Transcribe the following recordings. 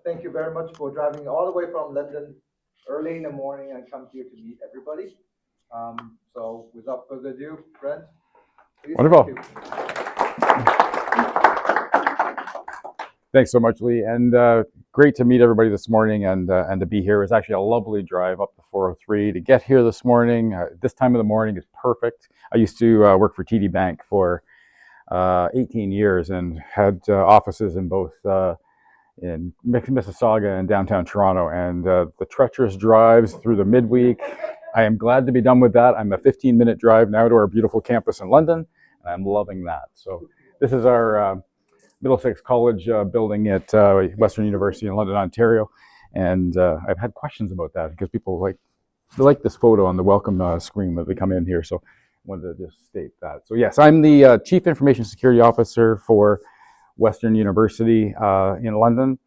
Thank you very much for driving all the way from London early in the morning and come here to meet everybody. So without further ado, Brent, please. Wonderful. Thanks so much, Lee, and great to meet everybody this morning and to be here. It was actually a lovely drive up the 403 to get here this morning. This time of the morning is perfect. I used to work for TD Bank for 18 years and had offices in both in Mississauga and downtown Toronto, and the treacherous drives through the midweek. I am glad to be done with that. I'm a 15-minute drive now to our beautiful campus in London, and I'm loving that. So this is our Middlesex College building at Western University in London, Ontario, and I've had questions about that because people like this photo on the welcome screen when they come in here, so I wanted to just state that. So yes, I'm the Chief Information Security Officer for Western University in London.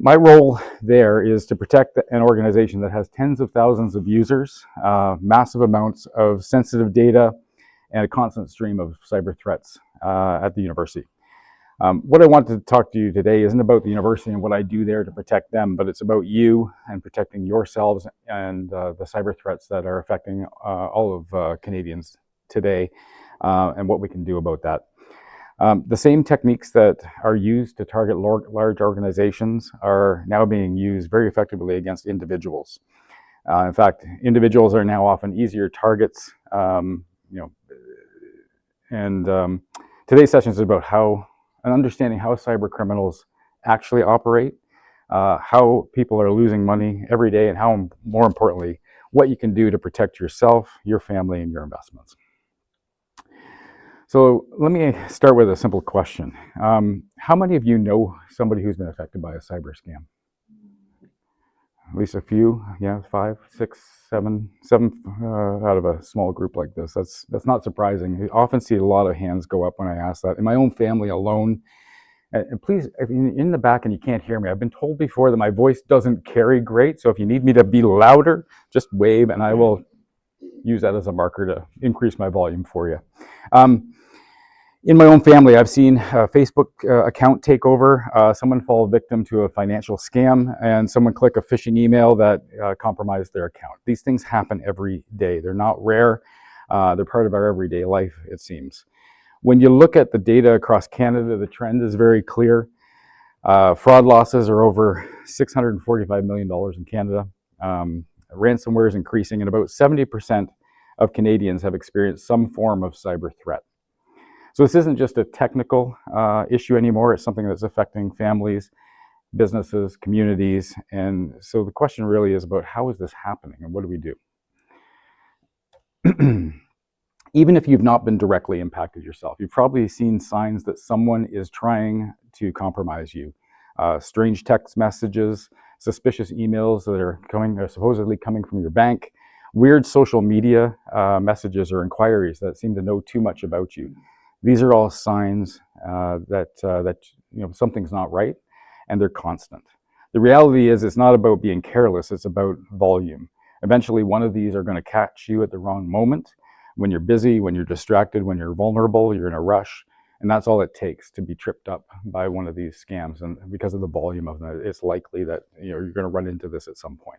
My role there is to protect an organization that has tens of thousands of users, massive amounts of sensitive data, and a constant stream of cyber threats at the university. What I want to talk to you today isn't about the university and what I do there to protect them, but it's about you and protecting yourselves and the cyber threats that are affecting all of Canadians today and what we can do about that. The same techniques that are used to target large organizations are now being used very effectively against individuals. In fact, individuals are now often easier targets. Today's session is about understanding how cyber criminals actually operate, how people are losing money every day, and how, more importantly, what you can do to protect yourself, your family, and your investments. So let me start with a simple question. How many of you know somebody who's been affected by a cyber scam? At least a few, yeah, 5, 6, 7 out of a small group like this. That's not surprising. I often see a lot of hands go up when I ask that. In my own family alone, and please, if you're in the back and you can't hear me, I've been told before that my voice doesn't carry great, so if you need me to be louder, just wave and I will use that as a marker to increase my volume for you. In my own family, I've seen a Facebook account take over, someone fall victim to a financial scam, and someone click a phishing email that compromised their account. These things happen every day. They're not rare. They're part of our everyday life, it seems. When you look at the data across Canada, the trend is very clear. Fraud losses are over $645 million in Canada. Ransomware is increasing, and about 70% of Canadians have experienced some form of cyber threat. So this isn't just a technical issue anymore. It's something that's affecting families, businesses, communities. And so the question really is about how is this happening and what do we do? Even if you've not been directly impacted yourself, you've probably seen signs that someone is trying to compromise you. Strange text messages, suspicious emails that are supposedly coming from your bank, weird social media messages or inquiries that seem to know too much about you. These are all signs that something's not right, and they're constant. The reality is it's not about being careless, it's about volume. Eventually, one of these are going to catch you at the wrong moment, when you're busy, when you're distracted, when you're vulnerable, you're in a rush, and that's all it takes to be tripped up by one of these scams. And because of the volume of them, it's likely that you're going to run into this at some point.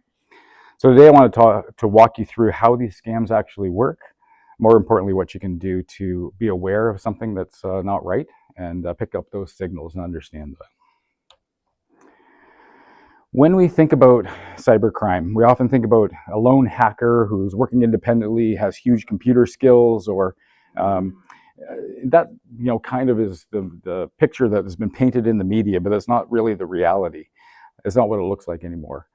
So today I want to walk you through how these scams actually work, more importantly, what you can do to be aware of something that's not right and pick up those signals and understand that. When we think about cybercrime, we often think about a lone hacker who's working independently, has huge computer skills, or that kind of is the picture that has been painted in the media, but that's not really the reality. It's not what it looks like anymore.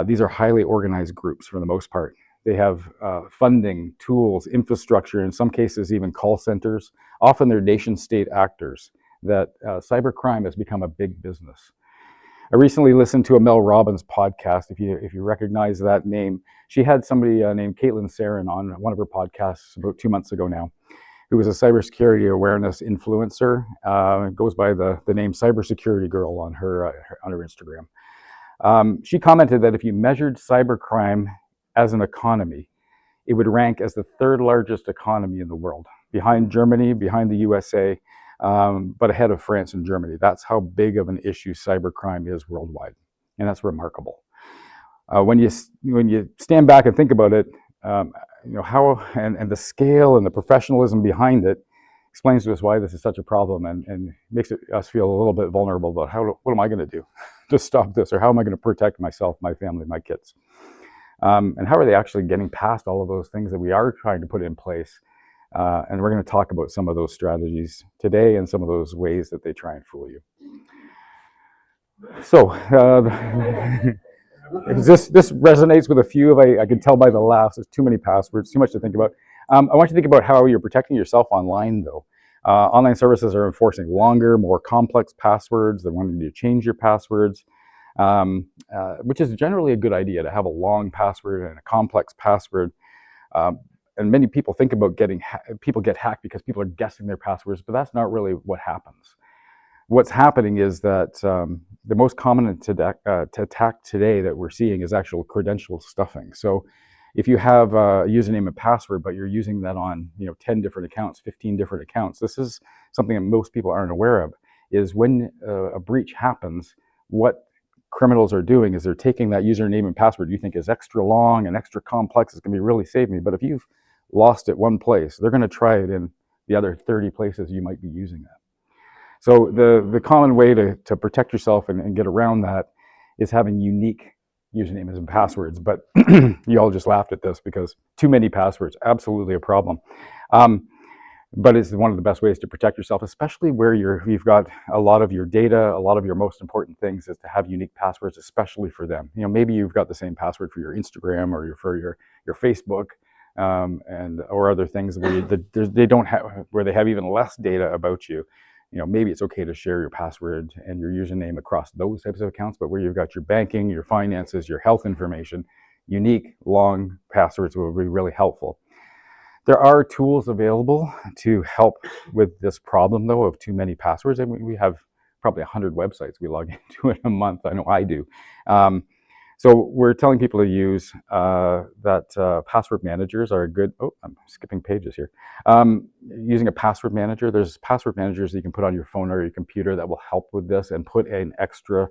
These are highly organized groups for the most part. They have funding, tools, infrastructure, in some cases even call centers. Often they're nation-state actors that cybercrime has become a big business. I recently listened to a Mel Robbins podcast, if you recognize that name. She had somebody named Caitlin Sarin on one of her podcasts about 2 months ago now, who was a cybersecurity awareness influencer. Goes by the name Cybersecurity Girl on her Instagram. She commented that if you measured cybercrime as an economy, it would rank as the third largest economy in the world, behind Germany, behind the USA, but ahead of France and Germany. That's how big of an issue cybercrime is worldwide, and that's remarkable. When you stand back and think about it, how and the scale and the professionalism behind it explains to us why this is such a problem, and makes us feel a little bit vulnerable about what am I going to do to stop this, or how am I going to protect myself, my family, my kids, and how are they actually getting past all of those things that we are trying to put in place. And we're going to talk about some of those strategies today and some of those ways that they try and fool you. So this resonates with a few of, I can tell by the laughs, there's too many passwords, too much to think about. I want you to think about how you're protecting yourself online, though. Online services are enforcing longer, more complex passwords. They're wanting you to change your passwords, which is generally a good idea, to have a long password and a complex password. And many people think about people get hacked because people are guessing their passwords, but that's not really what happens. What's happening is that the most common attack today that we're seeing is actual credential stuffing. So if you have a username and password, but you're using that on 10 different accounts, 15 different accounts, this is something that most people aren't aware of, is when a breach happens, what criminals are doing is they're taking that username and password you think is extra long and extra complex, it's going to be really save me, but if you've lost it one place, they're going to try it in the other 30 places you might be using that. So the common way to protect yourself and get around that is having unique usernames and passwords. But you all just laughed at this because too many passwords, absolutely a problem. But it's one of the best ways to protect yourself, especially where you've got a lot of your data, a lot of your most important things, is to have unique passwords, especially for them. Maybe you've got the same password for your Instagram or for your Facebook, or other things where they don't have, where they have even less data about you. Maybe it's okay to share your password and your username across those types of accounts, but where you've got your banking, your finances, your health information, unique long passwords will be really helpful. There are tools available to help with this problem, though, of too many passwords. And we have probably 100 websites we log into in a month. I know I do. So we're telling people to use that password managers are a good, I'm skipping pages here. Using a password manager, there's password managers that you can put on your phone or your computer that will help with this, and put an extra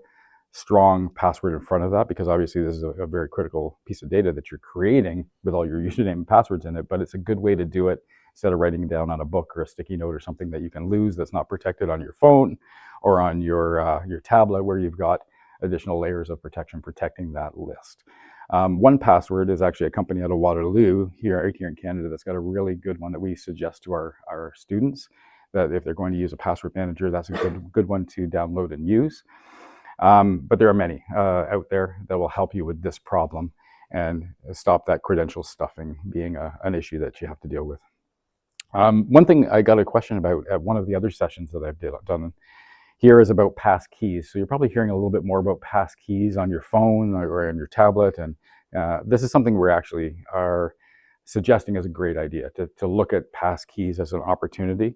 strong password in front of that, because obviously this is a very critical piece of data that you're creating with all your username and passwords in it, but it's a good way to do it instead of writing it down on a book or a sticky note or something that you can lose that's not protected on your phone or on your tablet, where you've got additional layers of protection protecting that list. 1Password is actually a company out of Waterloo here in Canada that's got a really good one that we suggest to our students, that if they're going to use a password manager, that's a good one to download and use. But there are many out there that will help you with this problem and stop that credential stuffing being an issue that you have to deal with. One thing I got a question about at one of the other sessions that I've done here is about pass keys. So you're probably hearing a little bit more about pass keys on your phone or on your tablet, and this is something we actually are suggesting as a great idea, to look at pass keys as an opportunity.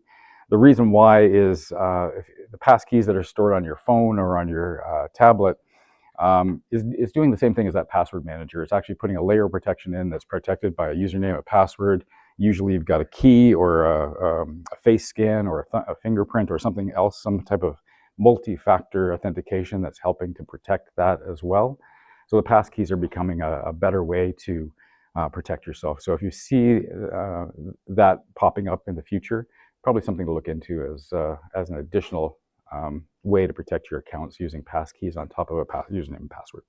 The reason why is the pass keys that are stored on your phone or on your tablet is doing the same thing as that password manager. It's actually putting a layer of protection in that's protected by a username, a password. Usually you've got a key or a face scan or a fingerprint or something else, some type of multi-factor authentication that's helping to protect that as well. So the pass keys are becoming a better way to protect yourself. So if you see that popping up in the future, probably something to look into as an additional way to protect your accounts, using pass keys on top of a username and password.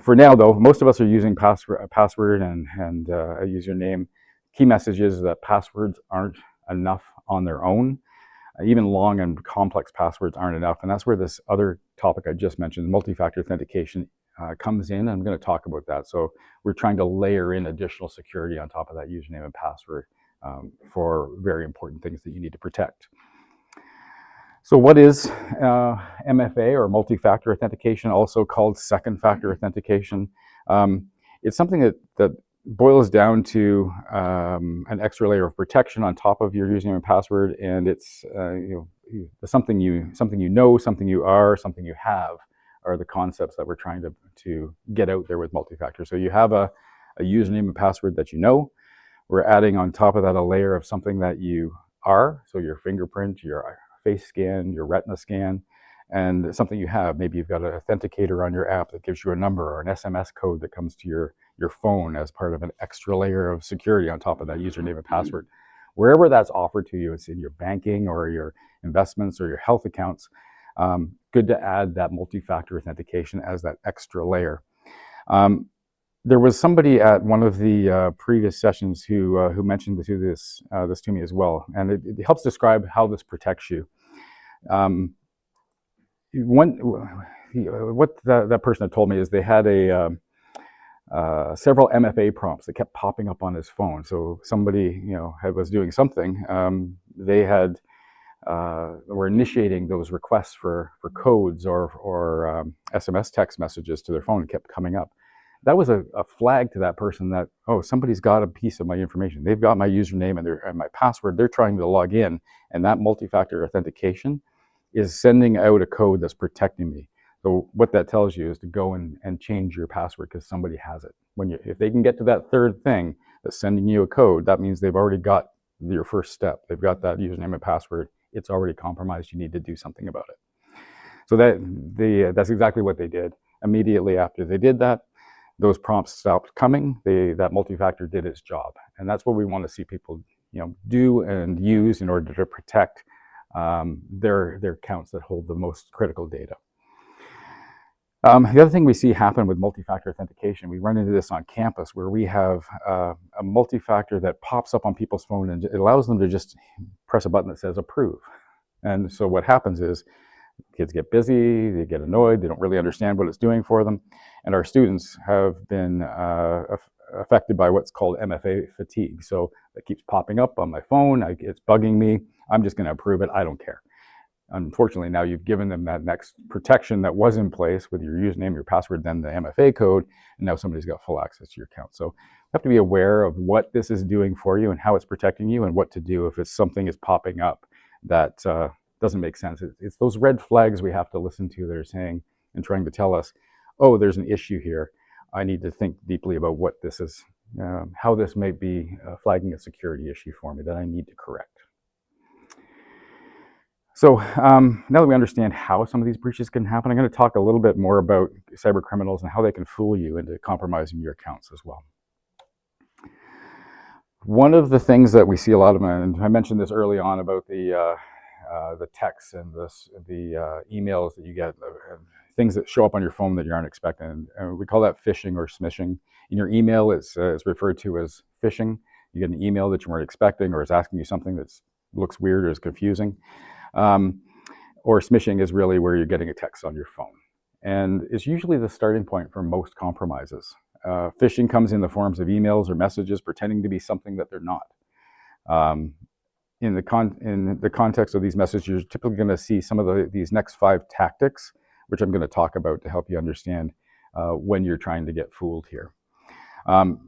For now, though, most of us are using a password and a username. Key message is that passwords aren't enough on their own. Even long and complex passwords aren't enough, and that's where this other topic I just mentioned, multi-factor authentication, comes in. I'm going to talk about that. So we're trying to layer in additional security on top of that username and password for very important things that you need to protect. So what is MFA, or multi-factor authentication, also called second factor authentication? It's something that boils down to an extra layer of protection on top of your username and password, and it's something you know, something you are, something you have, are the concepts that we're trying to get out there with multi-factor. So you have a username and password that you know. We're adding on top of that a layer of something that you are, so your fingerprint, your face scan, your retina scan, and something you have. Maybe you've got an authenticator on your app that gives you a number or an SMS code that comes to your phone as part of an extra layer of security on top of that username and password. Wherever that's offered to you, it's in your banking or your investments or your health accounts, good to add that multi-factor authentication as that extra layer. There was somebody at one of the previous sessions who mentioned this to me as well, and it helps describe how this protects you. What that person had told me is they had several MFA prompts that kept popping up on his phone. So somebody was doing something. They were initiating those requests for codes or SMS text messages to their phone and kept coming up. That was a flag to that person that, oh, somebody's got a piece of my information. They've got my username and my password. They're trying to log in, and that multi-factor authentication is sending out a code that's protecting me. So what that tells you is to go and change your password because somebody has it. If they can get to that third thing that's sending you a code, that means they've already got your first step. They've got that username and password. It's already compromised. You need to do something about it. So that's exactly what they did. Immediately after they did that, those prompts stopped coming. That multi-factor did its job, and that's what we want to see people, do and use in order to protect their accounts that hold the most critical data. The other thing we see happen with multi-factor authentication, we run into this on campus where we have a multi-factor that pops up on people's phone and it allows them to just press a button that says approve. And so what happens is kids get busy, they get annoyed, they don't really understand what it's doing for them. And our students have been affected by what's called MFA fatigue. So it keeps popping up on my phone, it's bugging me, I'm just gonna approve it, I don't care. Unfortunately, now you've given them that next protection that was in place with your username, your password, then the MFA code, and now somebody's got full access to your account. So you have to be aware of what this is doing for you and how it's protecting you and what to do if something is popping up that doesn't make sense. It's those red flags we have to listen to that are saying and trying to tell us, oh, there's an issue here. I need to think deeply about what this is, how this may be flagging a security issue for me that I need to correct. So now that we understand how some of these breaches can happen, I'm going to talk a little bit more about cyber criminals and how they can fool you into compromising your accounts as well. One of the things that we see a lot of, and I mentioned this early on about the texts and the emails that you get, things that show up on your phone that you aren't expecting. And we call that phishing or smishing. In your email, it's referred to as phishing. You get an email that you weren't expecting or is asking you something that looks weird or is confusing. Or smishing is really where you're getting a text on your phone. And it's usually the starting point for most compromises. Phishing comes in the forms of emails or messages pretending to be something that they're not. In the context of these messages, you're typically going to see some of these next 5 tactics, which I'm going to talk about to help you understand when you're trying to get fooled here.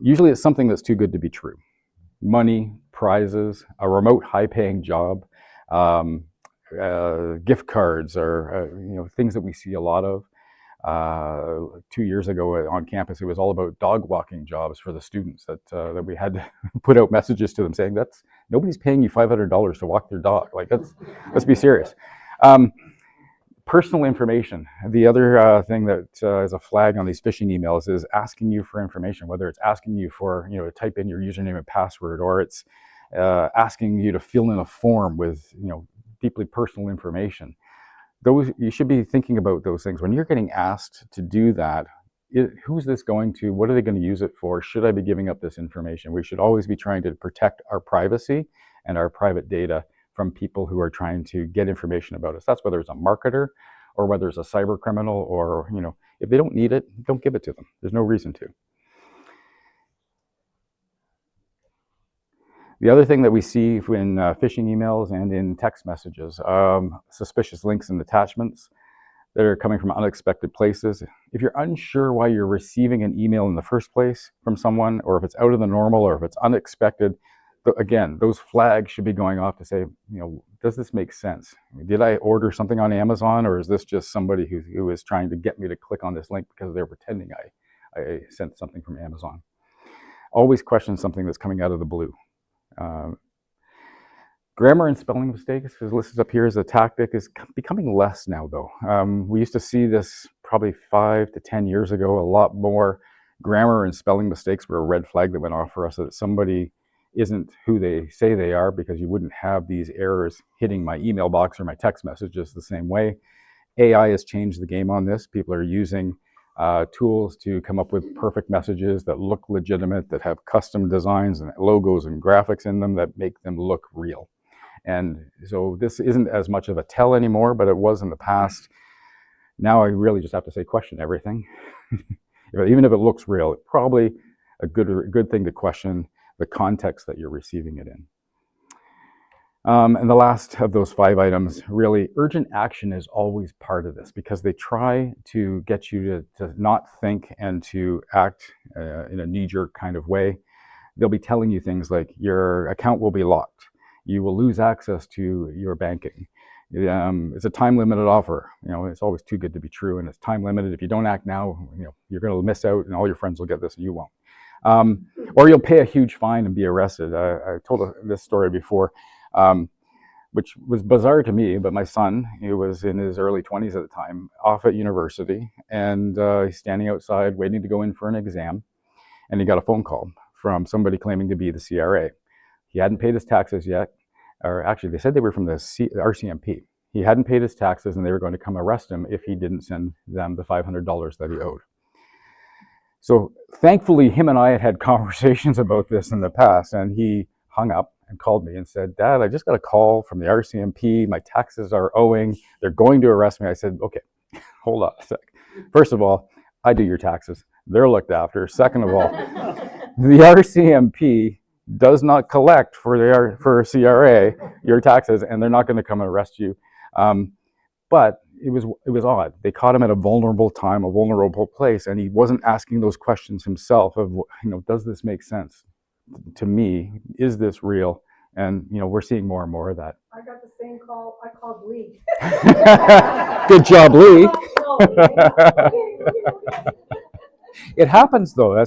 Usually it's something that's too good to be true. Money, prizes, a remote high-paying job, gift cards, or things that we see a lot of. 2 years ago on campus, it was all about dog walking jobs for the students that we had to put out messages to them saying nobody's paying you $500 to walk their dog. Like let's be serious. Personal information. The other thing that is a flag on these phishing emails is asking you for information, whether it's asking you for to type in your username and password, or it's asking you to fill in a form with deeply personal information. You should be thinking about those things when you're getting asked to do that. Who's this going to? What are they going to use it for? Should I be giving up this information? We should always be trying to protect our privacy and our private data from people who are trying to get information about us. That's whether it's a marketer or whether it's a cyber criminal, or if they don't need it, don't give it to them. There's no reason to. The other thing that we see in phishing emails and in text messages, suspicious links and attachments that are coming from unexpected places. If you're unsure why you're receiving an email in the first place from someone, or if it's out of the normal, or if it's unexpected, again, those flags should be going off to say, does this make sense? Did I order something on Amazon, or is this just somebody who is trying to get me to click on this link because they're pretending I sent something from Amazon? Always question something that's coming out of the blue. Grammar and spelling mistakes, as listed up here as a tactic, is becoming less now, though. We used to see this probably 5 to 10 years ago. A lot more grammar and spelling mistakes were a red flag that went off for us, that somebody isn't who they say they are, because you wouldn't have these errors hitting my email box or my text messages the same way. AI has changed the game on this. People are using tools to come up with perfect messages that look legitimate, that have custom designs and logos and graphics in them that make them look real. And so this isn't as much of a tell anymore, but it was in the past. Now I really just have to say question everything. Even if it looks real, it's probably a good thing to question the context that you're receiving it in. And the last of those 5 items, really, urgent action is always part of this, because they try to get you to not think and to act in a knee-jerk kind of way. They'll be telling you things like your account will be locked. You will lose access to your banking. It's a time-limited offer. It's always too good to be true, and it's time-limited. If you don't act now, you're going to miss out, and all your friends will get this, and you won't. Or you'll pay a huge fine and be arrested. I told this story before, which was bizarre to me, but my son, he was in his early 20s at the time, off at university, and he's standing outside waiting to go in for an exam, and he got a phone call from somebody claiming to be the CRA. He hadn't paid his taxes yet, or actually they said they were from the RCMP. He hadn't paid his taxes, and they were going to come arrest him if he didn't send them the $500 that he owed. So thankfully, him and I had had conversations about this in the past, and he hung up and called me and said, "Dad, I just got a call from the RCMP. My taxes are owing. They're going to arrest me." I said, "Okay, hold on a sec. First of all, I do your taxes. They're looked after. Second of all, the RCMP does not collect for CRA your taxes, and they're not going to come and arrest you." But it was odd. They caught him at a vulnerable time, a vulnerable place, and he wasn't asking those questions himself of, does this make sense to me? Is this real? And we're seeing more and more of that. I got the same call. I called Lee. Good job, Lee. It happens though.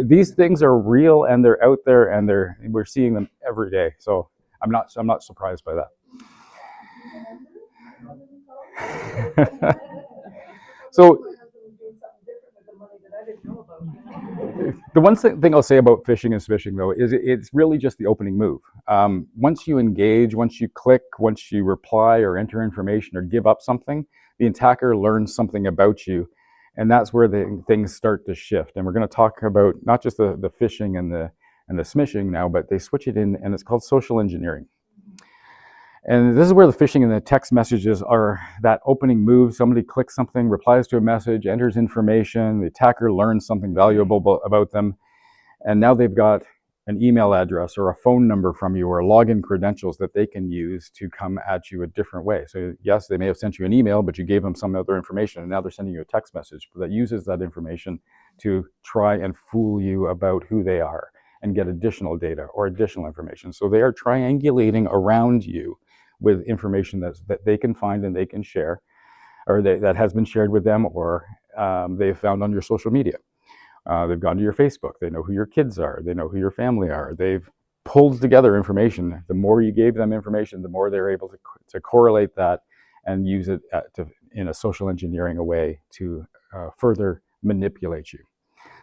These things are real, and they're out there, and we're seeing them every day. So I'm not surprised by that. So the one thing I'll say about phishing and smishing, though, is it's really just the opening move. Once you engage, once you click, once you reply or enter information or give up something, the attacker learns something about you, and that's where things start to shift. And we're going to talk about not just the phishing and the smishing now, but they switch it in, and it's called social engineering. And this is where the phishing and the text messages are that opening move. Somebody clicks something, replies to a message, enters information. The attacker learns something valuable about them. And now they've got an email address or a phone number from you or login credentials that they can use to come at you a different way. So yes, they may have sent you an email, but you gave them some other information, and now they're sending you a text message that uses that information to try and fool you about who they are and get additional data or additional information. So they are triangulating around you with information that they can find and they can share, or that has been shared with them, or they've found on your social media. They've gone to your Facebook. They know who your kids are. They know who your family are. They've pulled together information. The more you gave them information, the more they're able to correlate that and use it in a social engineering way to further manipulate you.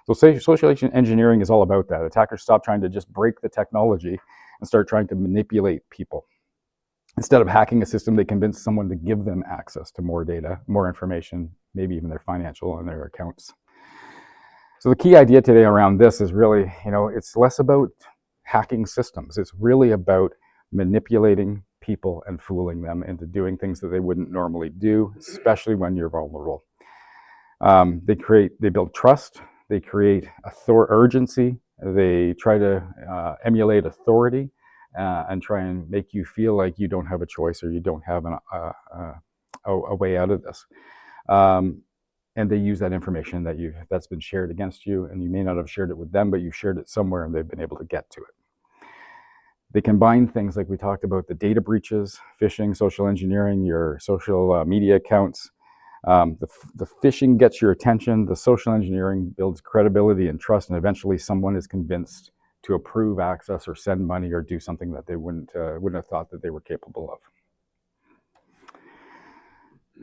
So social engineering is all about that. Attackers stop trying to just break the technology and start trying to manipulate people. Instead of hacking a system, they convince someone to give them access to more data, more information, maybe even their financial and their accounts. So the key idea today around this is really, it's less about hacking systems. It's really about manipulating people and fooling them into doing things that they wouldn't normally do, especially when you're vulnerable. They build trust. They create urgency. They try to emulate authority. And try and make you feel like you don't have a choice or you don't have a way out of this. And they use that information that's been shared against you, and you may not have shared it with them, but you've shared it somewhere and they've been able to get to it. They combine things like we talked about, the data breaches, phishing, social engineering, your social media accounts. The phishing gets your attention. The social engineering builds credibility and trust, and eventually someone is convinced to approve access or send money or do something that they wouldn't have thought that they were capable of.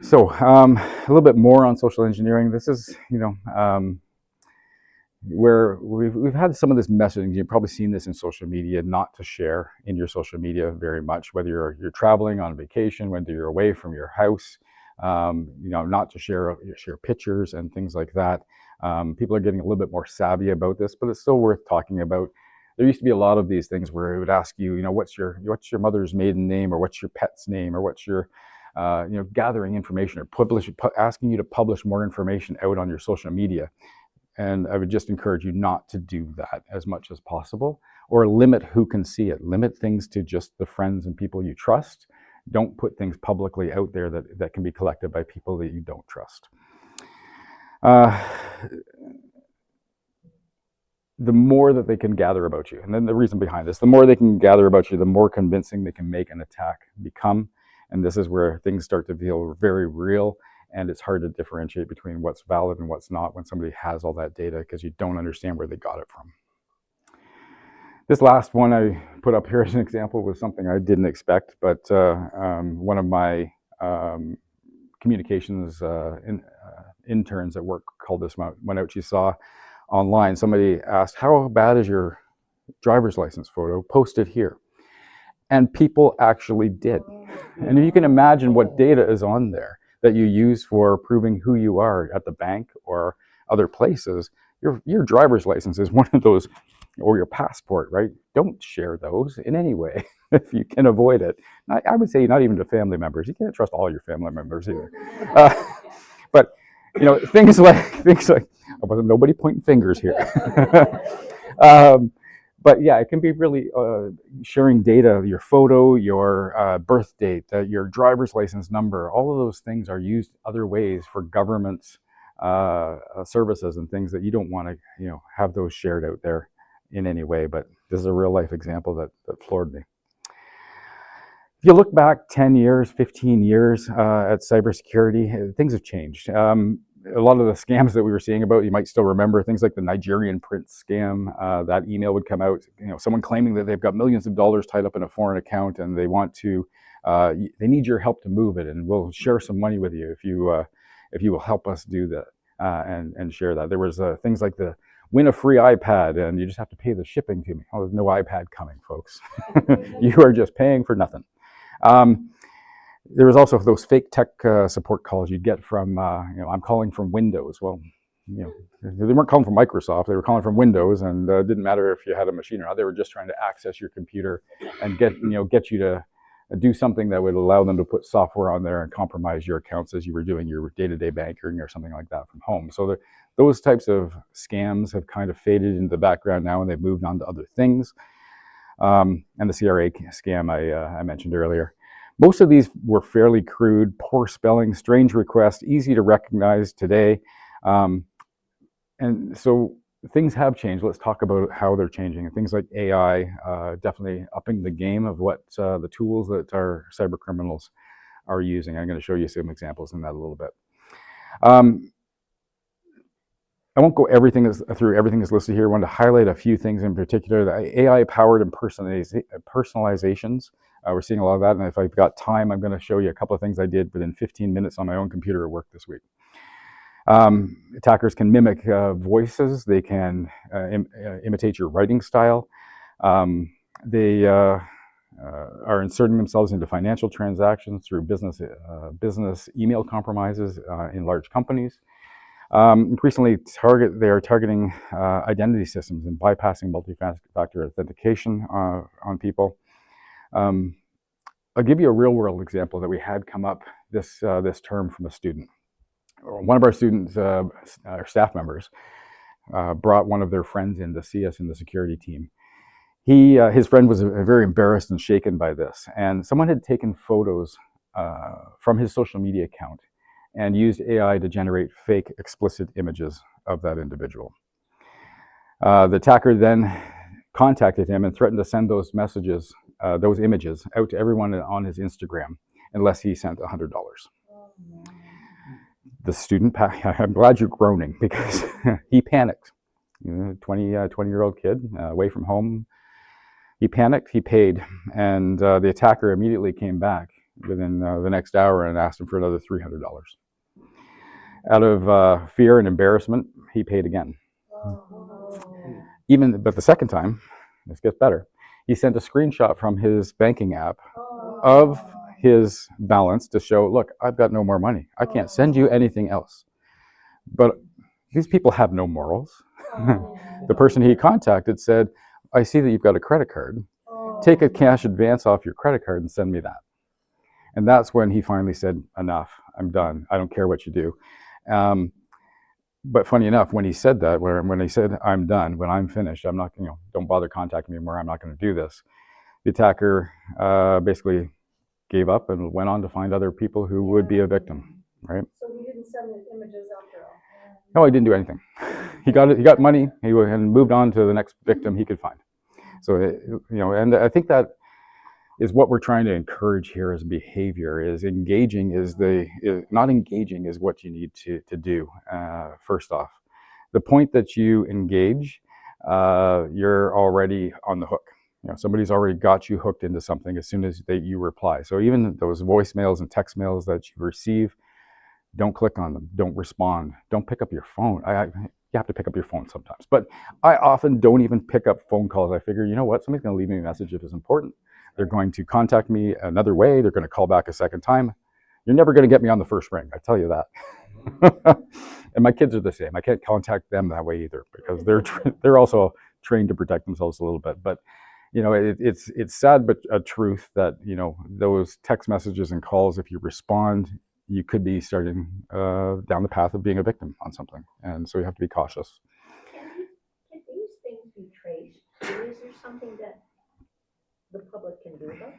So a little bit more on social engineering. This is, where we've had some of this messaging. You've probably seen this in social media, not to share in your social media very much, whether you're traveling on vacation, whether you're away from your house, not to share pictures and things like that. People are getting a little bit more savvy about this, but it's still worth talking about. There used to be a lot of these things where it would ask you, what's your mother's maiden name, or what's your pet's name, or what's your gathering information, or asking you to publish more information out on your social media. And I would just encourage you not to do that as much as possible, or limit who can see it. Limit things to just the friends and people you trust. Don't put things publicly out there that can be collected by people that you don't trust. The more that they can gather about you, and then the reason behind this, the more they can gather about you, the more convincing they can make an attack become. And this is where things start to feel very real. And it's hard to differentiate between what's valid and what's not when somebody has all that data, because you don't understand where they got it from. This last one I put up here as an example was something I didn't expect, but one of my communications interns at work called this one out. She saw online, somebody asked, how bad is your driver's license photo? Post it here. And people actually did. And if you can imagine what data is on there that you use for proving who you are at the bank or other places, your driver's license is one of those, or your passport, right? Don't share those in any way if you can avoid it. I would say not even to family members. You can't trust all your family members either. But things like nobody pointing fingers here. But yeah, it can be really sharing data, your photo, your birth date, your driver's license number. All of those things are used other ways for government services and things that you don't want to, have those shared out there in any way. But this is a real life example that floored me. If you look back 10 years, 15 years at cybersecurity, things have changed. A lot of the scams that we were seeing about, you might still remember things like the Nigerian prince scam. That email would come out, someone claiming that they've got millions of dollars tied up in a foreign account and they want to, they need your help to move it, and we'll share some money with you if you will help us do that and share that. There was things like the win a free iPad and you just have to pay the shipping to me. Oh, there's no iPad coming, folks. You are just paying for nothing. There was also those fake tech support calls you'd get from, I'm calling from Windows. Well, they weren't calling from Microsoft. They were calling from Windows, and it didn't matter if you had a machine or not. They were just trying to access your computer and get you to do something that would allow them to put software on there and compromise your accounts as you were doing your day-to-day banking or something like that from home. So those types of scams have kind of faded into the background now, and they've moved on to other things. And the CRA scam I mentioned earlier. Most of these were fairly crude, poor spelling, strange requests, easy to recognize today. And so things have changed. Let's talk about how they're changing. And things like AI, definitely upping the game of what the tools that our cyber criminals are using. I'm going to show you some examples in that a little bit. I won't go through everything that's listed here. I want to highlight a few things in particular. The AI-powered impersonations. We're seeing a lot of that, and if I've got time, I'm going to show you a couple of things I did within 15 minutes on my own computer at work this week. Attackers can mimic voices. They can imitate your writing style. They are inserting themselves into financial transactions through business email compromises in large companies. Increasingly, they are targeting identity systems and bypassing multi-factor authentication on people. I'll give you a real-world example that we had come up this term from a student. One of our students, our staff members, brought one of their friends in to see us in the security team. His friend was very embarrassed and shaken by this, and someone had taken photos from his social media account and used AI to generate fake explicit images of that individual. The attacker then contacted him and threatened to send those images out to everyone on his Instagram unless he sent $100. The student, I'm glad you're groaning, because he panicked. 20-year-old kid away from home. He panicked, he paid, and the attacker immediately came back within the next hour and asked him for another $300. Out of fear and embarrassment, he paid again. But the second time, this gets better, he sent a screenshot from his banking app of his balance to show, look, I've got no more money. I can't send you anything else. But these people have no morals. The person he contacted said, I see that you've got a credit card. Take a cash advance off your credit card and send me that. And that's when he finally said, enough, I'm done. I don't care what you do. But funny enough, when he said that, when he said, I'm done, when I'm finished, I'm not, don't bother contacting me anymore, I'm not going to do this. The attacker basically gave up and went on to find other people who would be a victim, right? So he didn't send the images after all? No, he didn't do anything. He got money, and moved on to the next victim he could find. So, and I think that is what we're trying to encourage here as behavior, is engaging not engaging is what you need to do, first off. The point that you engage, you're already on the hook. Somebody's already got you hooked into something as soon as you reply. So even those voicemails and text mails that you receive, don't click on them, don't respond, don't pick up your phone. You have to pick up your phone sometimes, but I often don't even pick up phone calls. I figure, you know what, somebody's going to leave me a message if it's important. They're going to contact me another way. They're going to call back a second time. You're never going to get me on the first ring, I tell you that. And my kids are the same. I can't contact them that way either, because they're also trained to protect themselves a little bit. But it's sad, but a truth that those text messages and calls, if you respond, you could be starting down the path of being a victim on something, and so you have to be cautious. Can these things be traced? Or is there something that the public can do about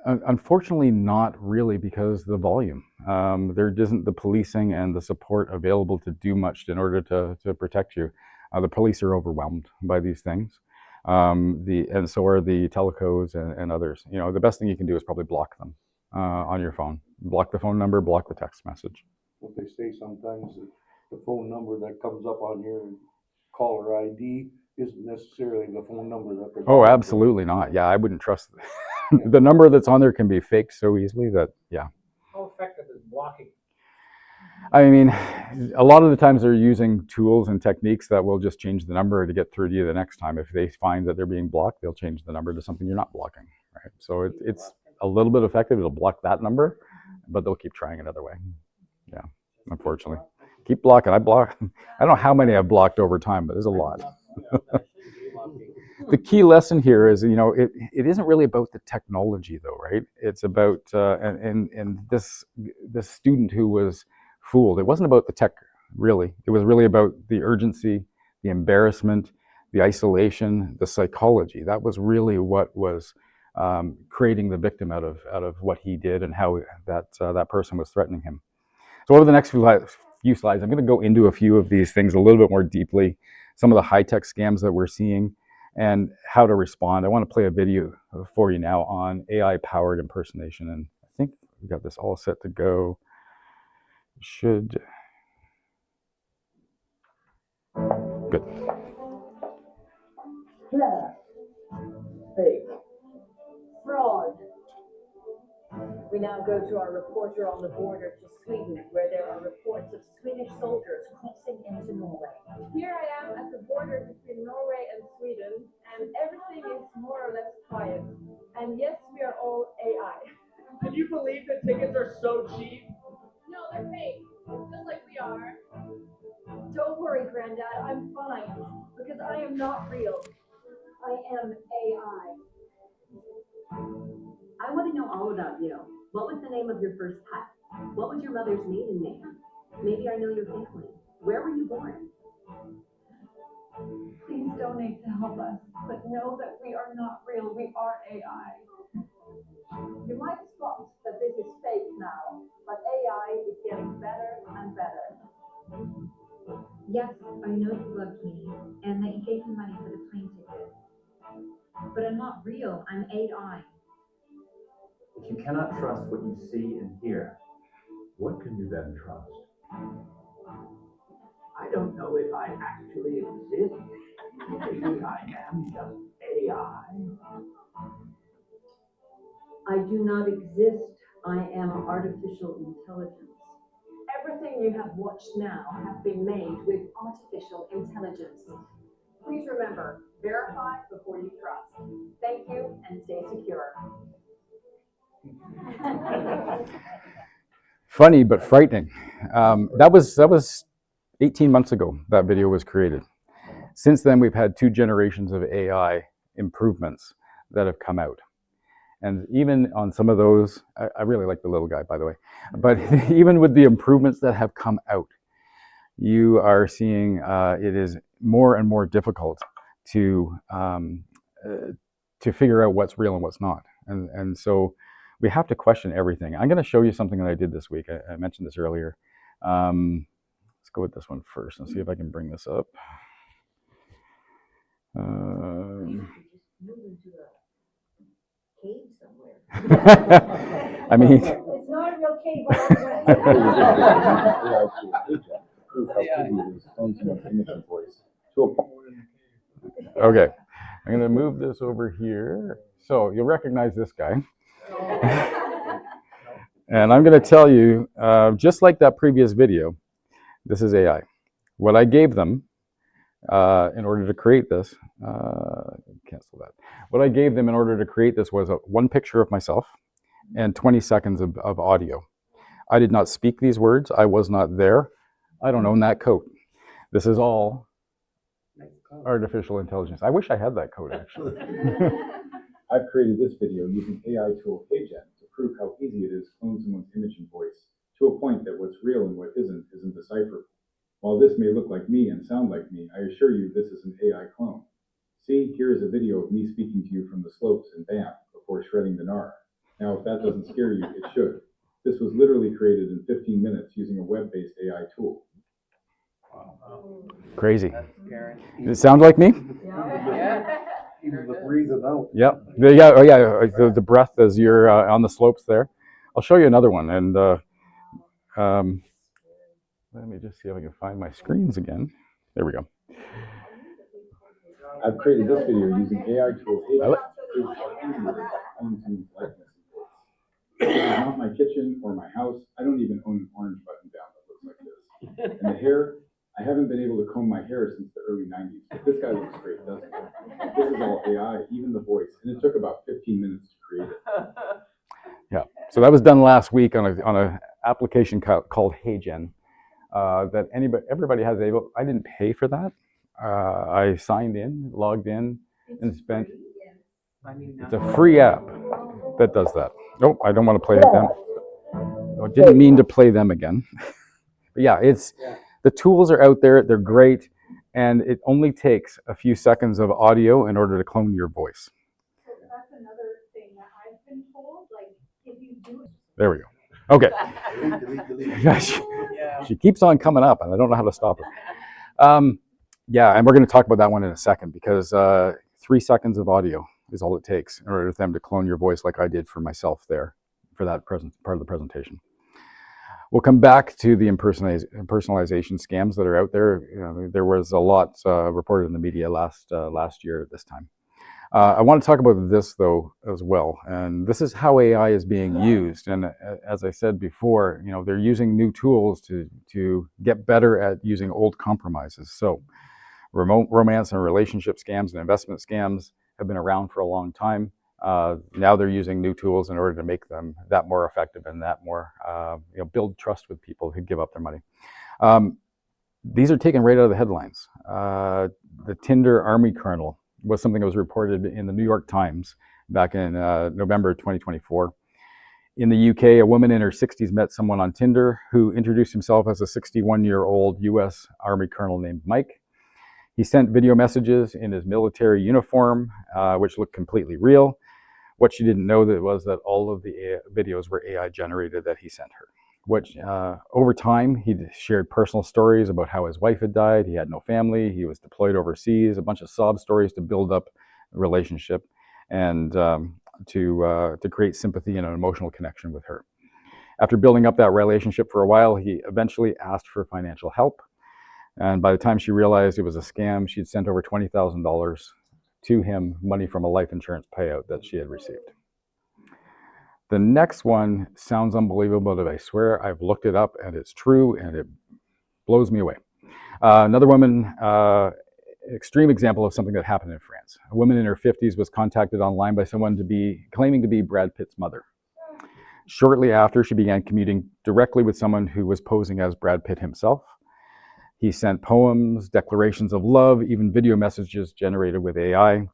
this? Unfortunately, not really, because the volume. There isn't the policing and the support available to do much in order to protect you. The police are overwhelmed by these things, and so are the telecos and others. The best thing you can do is probably block them on your phone. Block the phone number, block the text message. What they say sometimes, the phone number that comes up on your caller ID isn't necessarily the phone number that they're Oh, calling. absolutely not. Yeah, I wouldn't trust the number that's on there can be faked so easily that, yeah. How effective is blocking? I mean, a lot of the times they're using tools and techniques that will just change the number to get through to you the next time. If they find that they're being blocked, they'll change the number to something you're not blocking, right? So it's a little bit effective. It'll block that number, but they'll keep trying another way. Yeah, unfortunately. Keep blocking. I don't know how many I've blocked over time, but there's a lot. The key lesson here is, it isn't really about the technology, though, right? It's about and this student who was fooled. It wasn't about the tech, really. It was really about the urgency, the embarrassment, the isolation, the psychology. That was really what was creating the victim out of what he did and how that person was threatening him. So over the next few slides, I'm going to go into a few of these things a little bit more deeply, some of the high-tech scams that we're seeing, and how to respond. I want to play a video for you now on AI-powered impersonation, and I think we got this all set to go. Should. Good. Fake. Fraud. We now go to our reporter on the border to Sweden, where there are reports of Swedish soldiers crossing into Norway. Here I am at the border between Norway and Sweden, and everything is more or less quiet. And yes, we are all AI. Can you believe the tickets are so cheap? No, they're fake, just like we are. Don't worry, Granddad, I'm fine, because I am not real. I am AI. I want to know all about you. What was the name of your first pet? What was your mother's maiden name? Maybe I know your family. Where were you born? Please donate to help us, but know that we are not real. We are AI. You might spot that this is fake now, but AI is getting better and better. Yes, I know you loved me and that you gave me money for the plane ticket. But I'm not real, I'm AI. If you cannot trust what you see and hear, what can you then trust? I I don't know if I actually exist. Maybe I am just AI. I do not exist. I am artificial intelligence. Everything you have watched now have been made with artificial intelligence. Please remember, verify before you trust. Thank you and stay secure. Funny but frightening. That was 18 months ago that video was created. Since then, we've had 2 generations of AI improvements that have come out. And even on some of those, I really like the little guy, by the way, but even with the improvements that have come out, you are seeing it is more and more difficult to figure out what's real and what's not. And so we have to question everything. I'm going to show you something that I did this week. I mentioned this earlier. Let's go with this one first and see if I can bring this up. Cave somewhere. I mean, It's not a real cave, but okay, I'm going to move this over here. So you'll recognize this guy. And I'm going to tell you, just like that previous video, this is AI. What I gave them in order to create this, cancel that. What I gave them in order to create this was one picture of myself and 20 seconds of audio. I did not speak these words. I was not there. I don't own that coat. This is all artificial intelligence. I wish I had that coat, actually. I've created this video using AI tool HeyGen to prove how easy it is to clone someone's image and voice to a point that what's real and what isn't decipherable. While this may look like me and sound like me, I assure you this is an AI clone. See, here is a video of me speaking to you from the slopes in Banff before shredding the gnar. Now, if that doesn't scare you, it should. This was literally created in 15 minutes using a web-based AI tool. Wow. Crazy. That's scary. Does it sound like me? Yeah. Even the breathing out. Yep. Yeah. Oh, yeah. The breath as you're on the slopes there. I'll show you another one. And let me just see if I can find my screens again. There we go. I've created this video using AI tool HeyGen to prove how easy it is to clone someone's likeness and voice. This is not my kitchen or my house. I don't even own an orange button down that looks like this. And the hair, I haven't been able to comb my hair since the early 90s, but this guy looks great, doesn't he? This is all AI, even the voice, and it took about 15 minutes to create it. Yeah, so that was done last week on a application called HeyGen that everybody has able. I didn't pay for that. I signed in, logged in, and spent. It's a free app that does that. Nope, I don't want to play them. I didn't mean to play them again. But yeah, the tools are out there. They're great, and it only takes a few seconds of audio in order to clone your voice. So that's another thing that I've been told. Like, if you do it. There we go. Okay. She keeps on coming up, and I don't know how to stop her. Yeah, and we're going to talk about that one in a second because 3 seconds of audio is all it takes in order for them to clone your voice like I did for myself there for that part of the presentation. We'll come back to the impersonalization scams that are out there. You know, there was a lot reported in the media last year at this time. I want to talk about this though as well, and this is how AI is being used. And as I said before, you know, they're using new tools to get better at using old compromises. So, remote romance and relationship scams and investment scams have been around for a long time. Now they're using new tools in order to make them that more effective and that more, build trust with people who give up their money. These are taken right out of the headlines. The Tinder Army Colonel was something that was reported in the New York Times back in November 2024. In the UK, a woman in her 60s met someone on Tinder who introduced himself as a 61-year-old US Army Colonel named Mike. He sent video messages in his military uniform, which looked completely real. What she didn't know was that all of the videos were AI generated that he sent her. Which over time, he shared personal stories about how his wife had died. He had no family. He was deployed overseas. A bunch of sob stories to build up a relationship and to create sympathy and an emotional connection with her. After building up that relationship for a while, he eventually asked for financial help. And by the time she realized it was a scam, she'd sent over $20,000 to him, money from a life insurance payout that she had received. The next one sounds unbelievable, but I swear I've looked it up and it's true and it blows me away. Another woman, extreme example of something that happened in France. A woman in her 50s was contacted online by someone claiming to be Brad Pitt's mother. Shortly after, she began commuting directly with someone who was posing as Brad Pitt himself. He sent poems, declarations of love, even video messages generated with AI.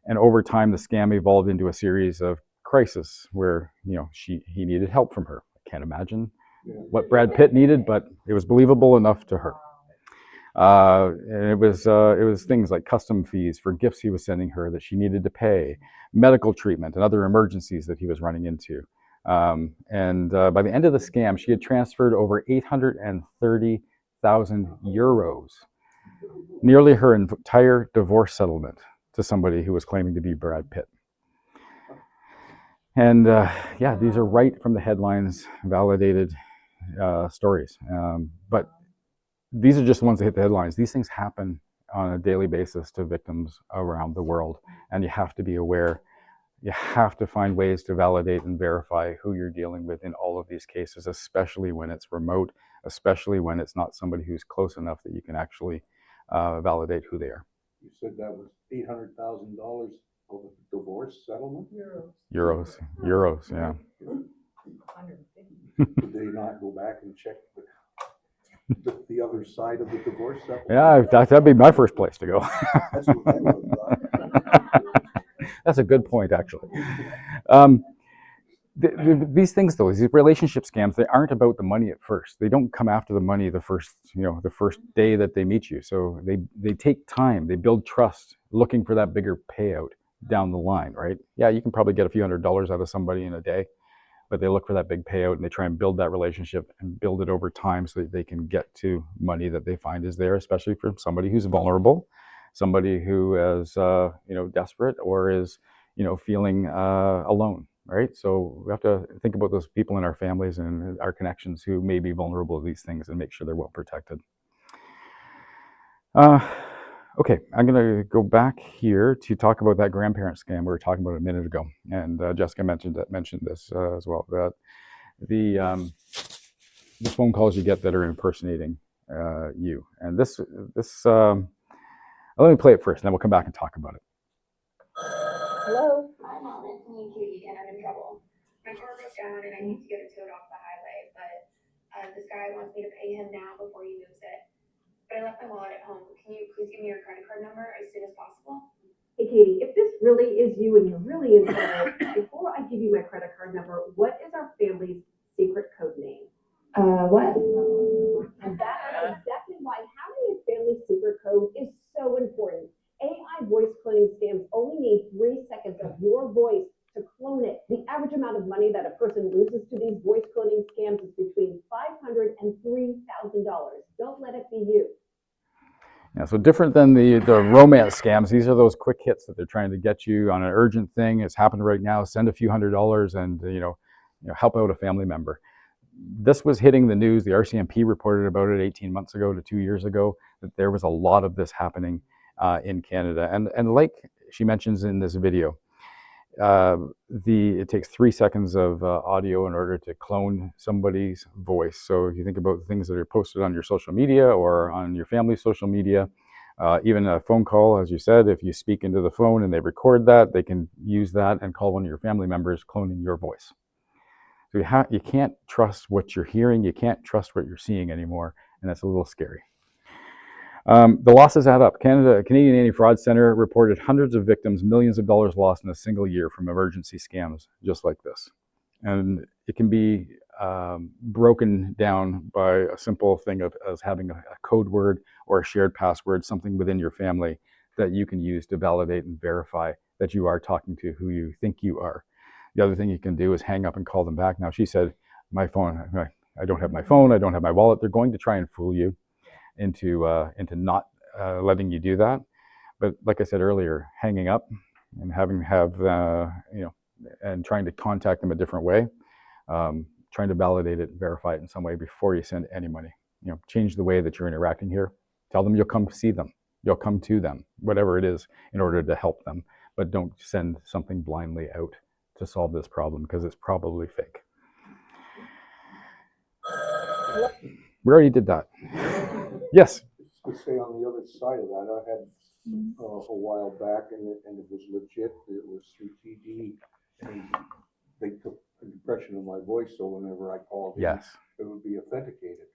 And over time, the scam evolved into a series of crises where, he needed help from her. I can't imagine what Brad Pitt needed, but it was believable enough to her. And it was things like custom fees for gifts he was sending her that she needed to pay, medical treatment and other emergencies that he was running into. By the end of the scam, she had transferred over 830,000 euros, nearly her entire divorce settlement, to somebody who was claiming to be Brad Pitt. And these are right from the headlines, validated stories. But these are just the ones that hit the headlines. These things happen on a daily basis to victims around the world, and you have to be aware. You have to find ways to validate and verify who you're dealing with in all of these cases, especially when it's remote, especially when it's not somebody who's close enough that you can actually validate who they are. You said that was $800,000 of a divorce settlement? Euros, yeah. Did they not go back and check the other side of the divorce settlement? Yeah, that'd be my first place to go. That's what I would have thought. That's a good point, actually. These things, though, these relationship scams, they aren't about the money at first. They don't come after the money the first day that they meet you. So they take time. They build trust, looking for that bigger payout down the line, right? Yeah, you can probably get a few $100s out of somebody in a day, but they look for that big payout and they try and build that relationship and build it over time so that they can get to money that they find is there, especially for somebody who's vulnerable, somebody who is desperate or is feeling alone, right? So we have to think about those people in our families and our connections who may be vulnerable to these things and make sure they're well protected. Okay, I'm going to go back here to talk about that grandparent scam we were talking about a minute ago, and Jessica mentioned this as well. That the phone calls you get that are impersonating you, and this let me play it first, and then we'll come back and talk about it. Hello? Hi, Mom. It's me and Katie, and I'm in trouble. My car broke down, and I need to get it towed off the highway, but this guy wants me to pay him now before he moves it. But I left my wallet at home. Can you please give me your credit card number as soon as possible? Hey, Katie, if this really is you and you're really in trouble, before I give you my credit card number, what is our family's secret code name? What? And that is exactly why having a family secret code is so important. AI voice cloning scams only need 3 seconds of your voice to clone it. The average amount of money that a person loses to these voice cloning scams is between $500 and $3,000. Don't let it be you. Yeah, so different than the romance scams, these are those quick hits that they're trying to get you on an urgent thing. It's happened right now. Send a few $100s and help out a family member. This was hitting the news. The RCMP reported about it 18 months ago to 2 years ago, that there was a lot of this happening in Canada. And like she mentions in this video, it takes 3 seconds of audio in order to clone somebody's voice. So if you think about the things that are posted on your social media or on your family's social media, even a phone call, as you said, if you speak into the phone and they record that, they can use that and call one of your family members cloning your voice. So you can't trust what you're hearing, you can't trust what you're seeing anymore, and that's a little scary. The losses add up. Canadian Anti-Fraud Centre reported hundreds of victims, millions of dollars lost in a single year from emergency scams just like this. And it can be broken down by a simple thing as having a code word or a shared password, something within your family that you can use to validate and verify that you are talking to who you think you are. The other thing you can do is hang up and call them back. Now, she said, my phone, I don't have my phone, I don't have my wallet. They're going to try and fool you into not letting you do that. But like I said earlier, hanging up and and trying to contact them a different way, trying to validate it, verify it in some way before you send any money. Change the way that you're interacting here. Tell them you'll come see them. You'll come to them, whatever it is, in order to help them. But don't send something blindly out to solve this problem, because it's probably fake. We already did that. Yes? To say on the other side of that, I had a while back, and it was legit. It was through TD, and they took an impression of my voice, so whenever I called in, Yes. it would be authenticated.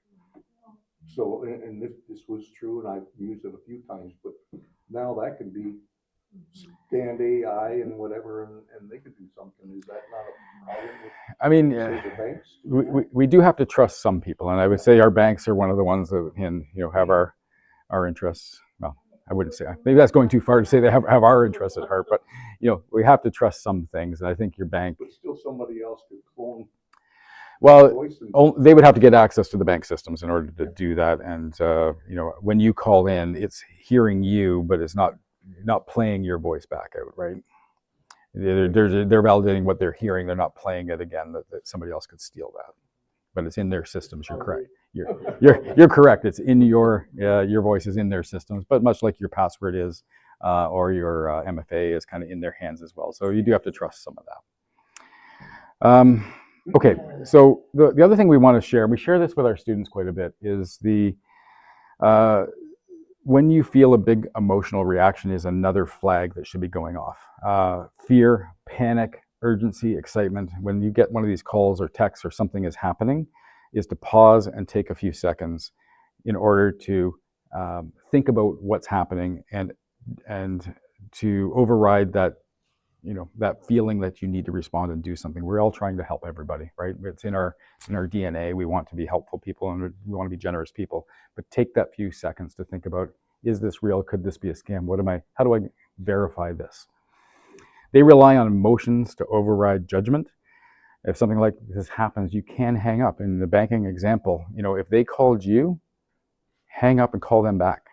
So, and this was true, and I've used it a few times, but now that can be scanned AI and whatever, and they could do something. Is that not a problem with, I mean, say, the banks? we do have to trust some people, and I would say our banks are one of the ones that have our interests. Well, I wouldn't say, maybe that's going too far to say they have our interests at heart, but we have to trust some things, and I think your bank. But still, somebody else could clone. Well, they would have to get access to the bank systems in order to do that, and when you call in, it's hearing you, but it's not playing your voice back out, right? They're validating what they're hearing. They're not playing it again. That somebody else could steal that, but it's in their systems. You're correct. You're correct. It's in your voice is in their systems, but much like your password is, or your MFA is kind of in their hands as well. So you do have to trust some of that. Okay, so the other thing we want to share, we share this with our students quite a bit, is when you feel a big emotional reaction is another flag that should be going off. Fear, panic, urgency, excitement. When you get one of these calls or texts or something is happening, is to pause and take a few seconds in order to think about what's happening and to override that that feeling that you need to respond and do something. We're all trying to help everybody, right? It's in our DNA. We want to be helpful people, and we want to be generous people. But take that few seconds to think about, is this real? Could this be a scam? How do I verify this? They rely on emotions to override judgment. If something like this happens, you can hang up. In the banking example, if they called you, hang up and call them back.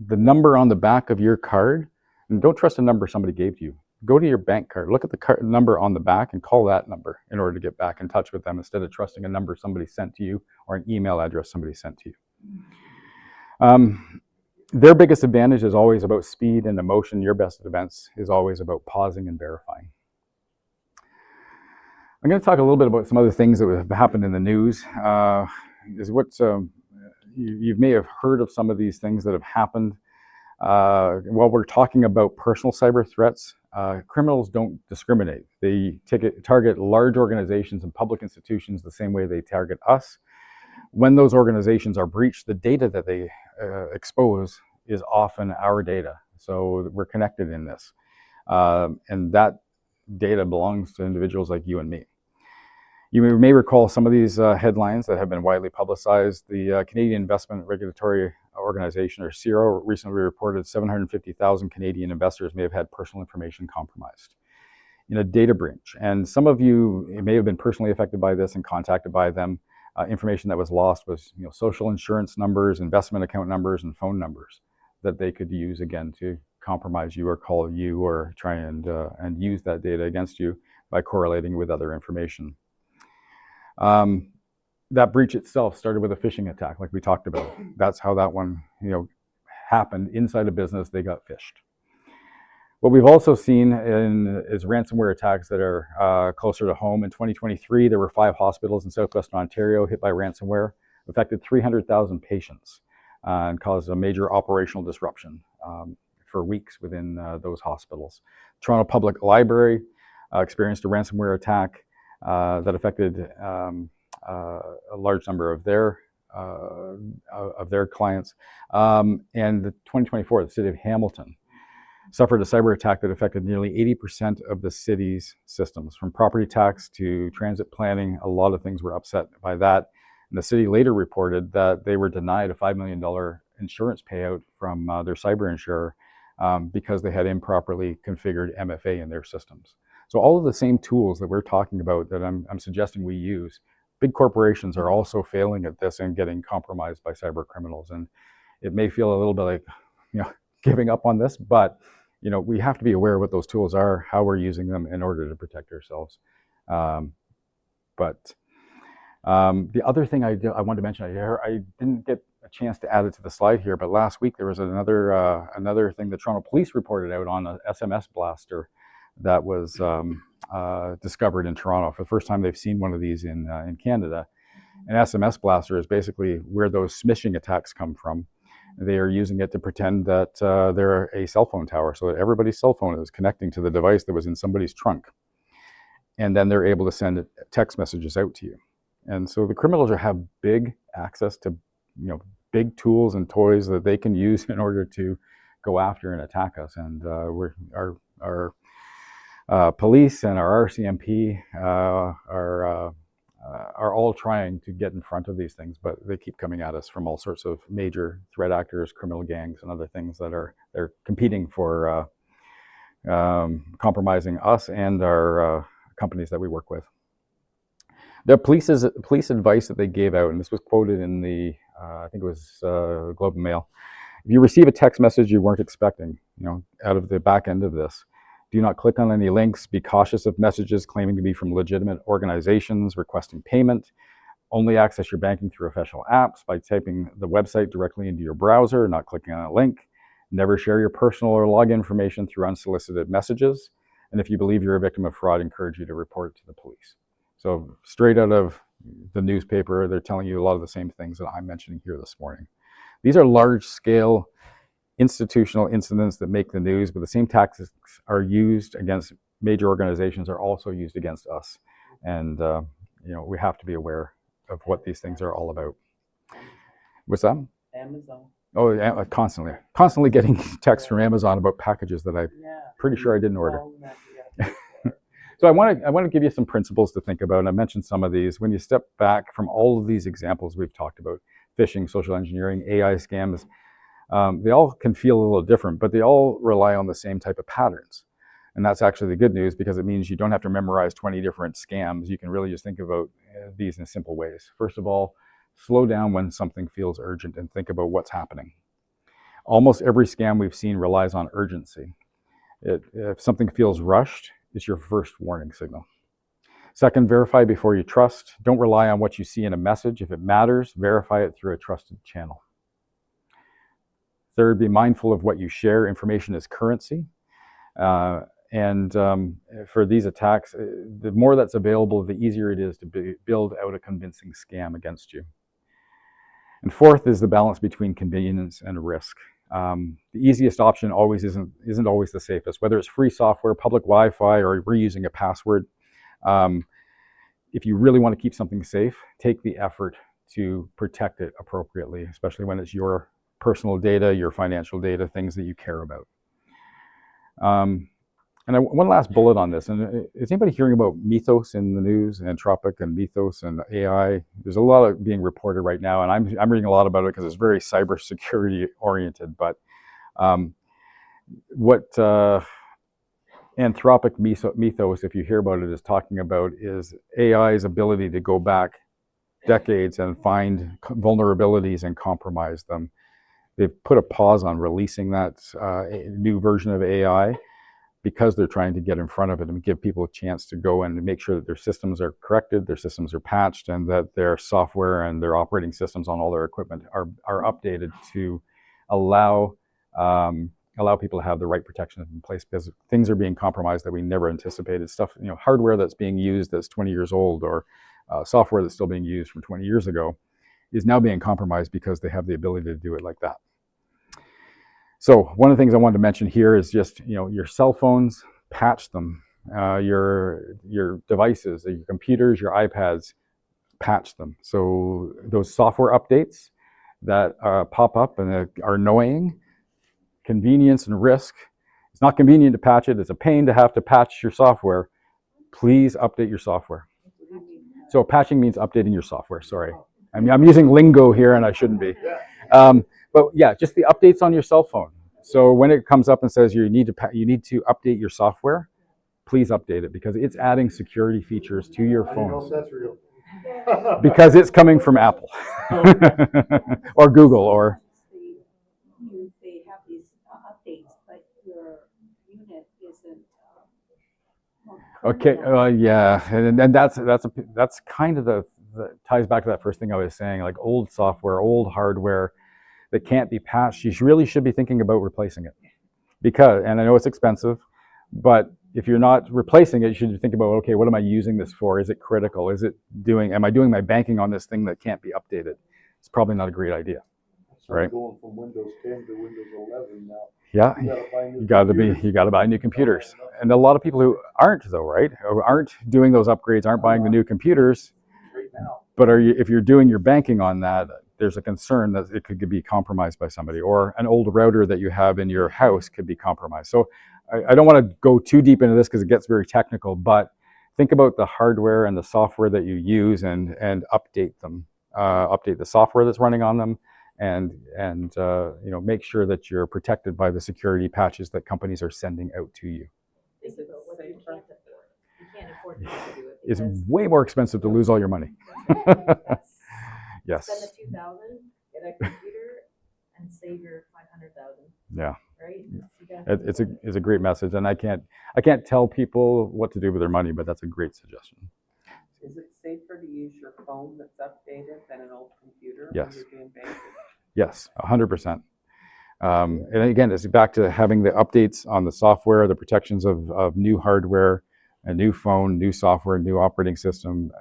The number on the back of your card, and don't trust a number somebody gave to you. Go to your bank card, look at the number on the back and call that number in order to get back in touch with them, instead of trusting a number somebody sent to you or an email address somebody sent to you. Their biggest advantage is always about speed and emotion. Your best defense is always about pausing and verifying. I'm going to talk a little bit about some other things that have happened in the news. You may have heard of some of these things that have happened. While we're talking about personal cyber threats, criminals don't discriminate. They target large organizations and public institutions the same way they target us. When those organizations are breached, the data that they expose is often our data. So we're connected in this. And that data belongs to individuals like you and me. You may recall some of these headlines that have been widely publicized. The Canadian Investment Regulatory Organization, or CIRO, recently reported 750,000 Canadian investors may have had personal information compromised in a data breach. And some of you may have been personally affected by this and contacted by them. Information that was lost was social insurance numbers, investment account numbers, and phone numbers that they could use again to compromise you or call you or try and use that data against you by correlating with other information. That breach itself started with a phishing attack, like we talked about. That's how that one, happened inside a business. They got phished. What we've also seen is ransomware attacks that are closer to home. In 2023, there were 5 hospitals in southwestern Ontario hit by ransomware, affected 300,000 patients, and caused a major operational disruption for weeks within those hospitals. Toronto Public Library experienced a ransomware attack that affected a large number of their clients. And the 2024, the city of Hamilton suffered a cyber attack that affected nearly 80% of the city's systems, from property tax to transit planning. A lot of things were upset by that. And the city later reported that they were denied a $5 million insurance payout from their cyber insurer because they had improperly configured MFA in their systems. So all of the same tools that we're talking about that I'm suggesting we use, big corporations are also failing at this and getting compromised by cyber criminals. And it may feel a little bit like, giving up on this, but we have to be aware of what those tools are, how we're using them in order to protect ourselves. But the other thing I wanted to mention, I didn't get a chance to add it to the slide here, but last week there was another thing the Toronto Police reported out on an SMS blaster that was discovered in Toronto. For the first time, they've seen one of these in Canada. An SMS blaster is basically where those smishing attacks come from. They are using it to pretend that they're a cell phone tower, so that everybody's cell phone is connecting to the device that was in somebody's trunk. And then they're able to send text messages out to you. And so the criminals have big access to, big tools and toys that they can use in order to go after and attack us. And our police and our RCMP are all trying to get in front of these things, but they keep coming at us from all sorts of major threat actors, criminal gangs, and other things that they're competing for compromising us and our companies that we work with. The police advice that they gave out, and this was quoted in the, I think it was Globe and Mail. If you receive a text message you weren't expecting, out of the back end of this, do not click on any links. Be cautious of messages claiming to be from legitimate organizations requesting payment. Only access your banking through official apps by typing the website directly into your browser, not clicking on a link. Never share your personal or log information through unsolicited messages. And if you believe you're a victim of fraud, I encourage you to report it to the police. So straight out of the newspaper, they're telling you a lot of the same things that I'm mentioning here this morning. These are large-scale institutional incidents that make the news, but the same tactics are used against major organizations are also used against us. And we have to be aware of what these things are all about. What's that? Amazon. Oh, yeah, constantly getting texts from Amazon about packages that I'm pretty sure I didn't order. So I want to give you some principles to think about, and I mentioned some of these. When you step back from all of these examples we've talked about, phishing, social engineering, AI scams, they all can feel a little different, but they all rely on the same type of patterns. And that's actually the good news, because it means you don't have to memorize 20 different scams. You can really just think about these in simple ways. First of all, slow down when something feels urgent and think about what's happening. Almost every scam we've seen relies on urgency. If something feels rushed, it's your first warning signal. Second, verify before you trust. Don't rely on what you see in a message. If it matters, verify it through a trusted channel. Third, be mindful of what you share. Information is currency. And for these attacks, the more that's available, the easier it is to build out a convincing scam against you. And fourth is the balance between convenience and risk. The easiest option always isn't always the safest, whether it's free software, public Wi-Fi, or reusing a password. If you really want to keep something safe, take the effort to protect it appropriately, especially when it's your personal data, your financial data, things that you care about. And one last bullet on this, and is anybody hearing about Mythos in the news, Anthropic and Mythos and AI? There's a lot of being reported right now, and I'm reading a lot about it because it's very cybersecurity oriented. But what Anthropic Mythos, if you hear about it, is talking about is AI's ability to go back decades and find vulnerabilities and compromise them. They've put a pause on releasing that new version of AI, because they're trying to get in front of it and give people a chance to go and make sure that their systems are corrected, their systems are patched, and that their software and their operating systems on all their equipment are updated to allow people to have the right protection in place, because things are being compromised that we never anticipated. Stuff, hardware that's being used that's 20 years old, or software that's still being used from 20 years ago is now being compromised because they have the ability to do it like that. So one of the things I wanted to mention here is just, your cell phones, patch them. Your devices, your computers, your iPads, patch them. So those software updates that pop up and are annoying, convenience and risk. It's not convenient to patch it. It's a pain to have to patch your software. Please update your software. So patching means updating your software, sorry. I'm using lingo here and I shouldn't be. But yeah, just the updates on your cell phone. So when it comes up and says you need to update your software, please update it, because it's adding security features to your phones. That's real. Because it's coming from Apple or Google or. They have these updates, but your unit isn't. Okay. Yeah, and that's kind of ties back to that first thing I was saying, like old software, old hardware that can't be patched. You really should be thinking about replacing it. Because, and I know it's expensive, but if you're not replacing it, you should think about, okay, what am I using this for? Is it critical? Am I doing my banking on this thing that can't be updated? It's probably not a great idea, So right? going from Windows 10 to Windows 11 now. Yeah, You gotta buy new computers. And a lot of people who aren't though, right? Who aren't doing those upgrades, aren't buying the new computers. right now. But if you're doing your banking on that, there's a concern that it could be compromised by somebody, or an old router that you have in your house could be compromised. So I don't want to go too deep into this because it gets very technical, but think about the hardware and the software that you use and update them. Update the software that's running on them, and make sure that you're protected by the security patches that companies are sending out to you. Is it what you can't afford? You can't afford not to do it. It's way more expensive to lose all your money. Yes. Spend the 2,000, get a computer, and save your 500,000. Yeah. Right? It's a great message, and I can't tell people what to do with their money, but that's a great suggestion. Is it safer to use your phone that's updated than an old computer Yes. when you're doing banking? Yes, 100%. And again, it's back to having the updates on the software, the protections of new hardware, a new phone, new software, new operating system.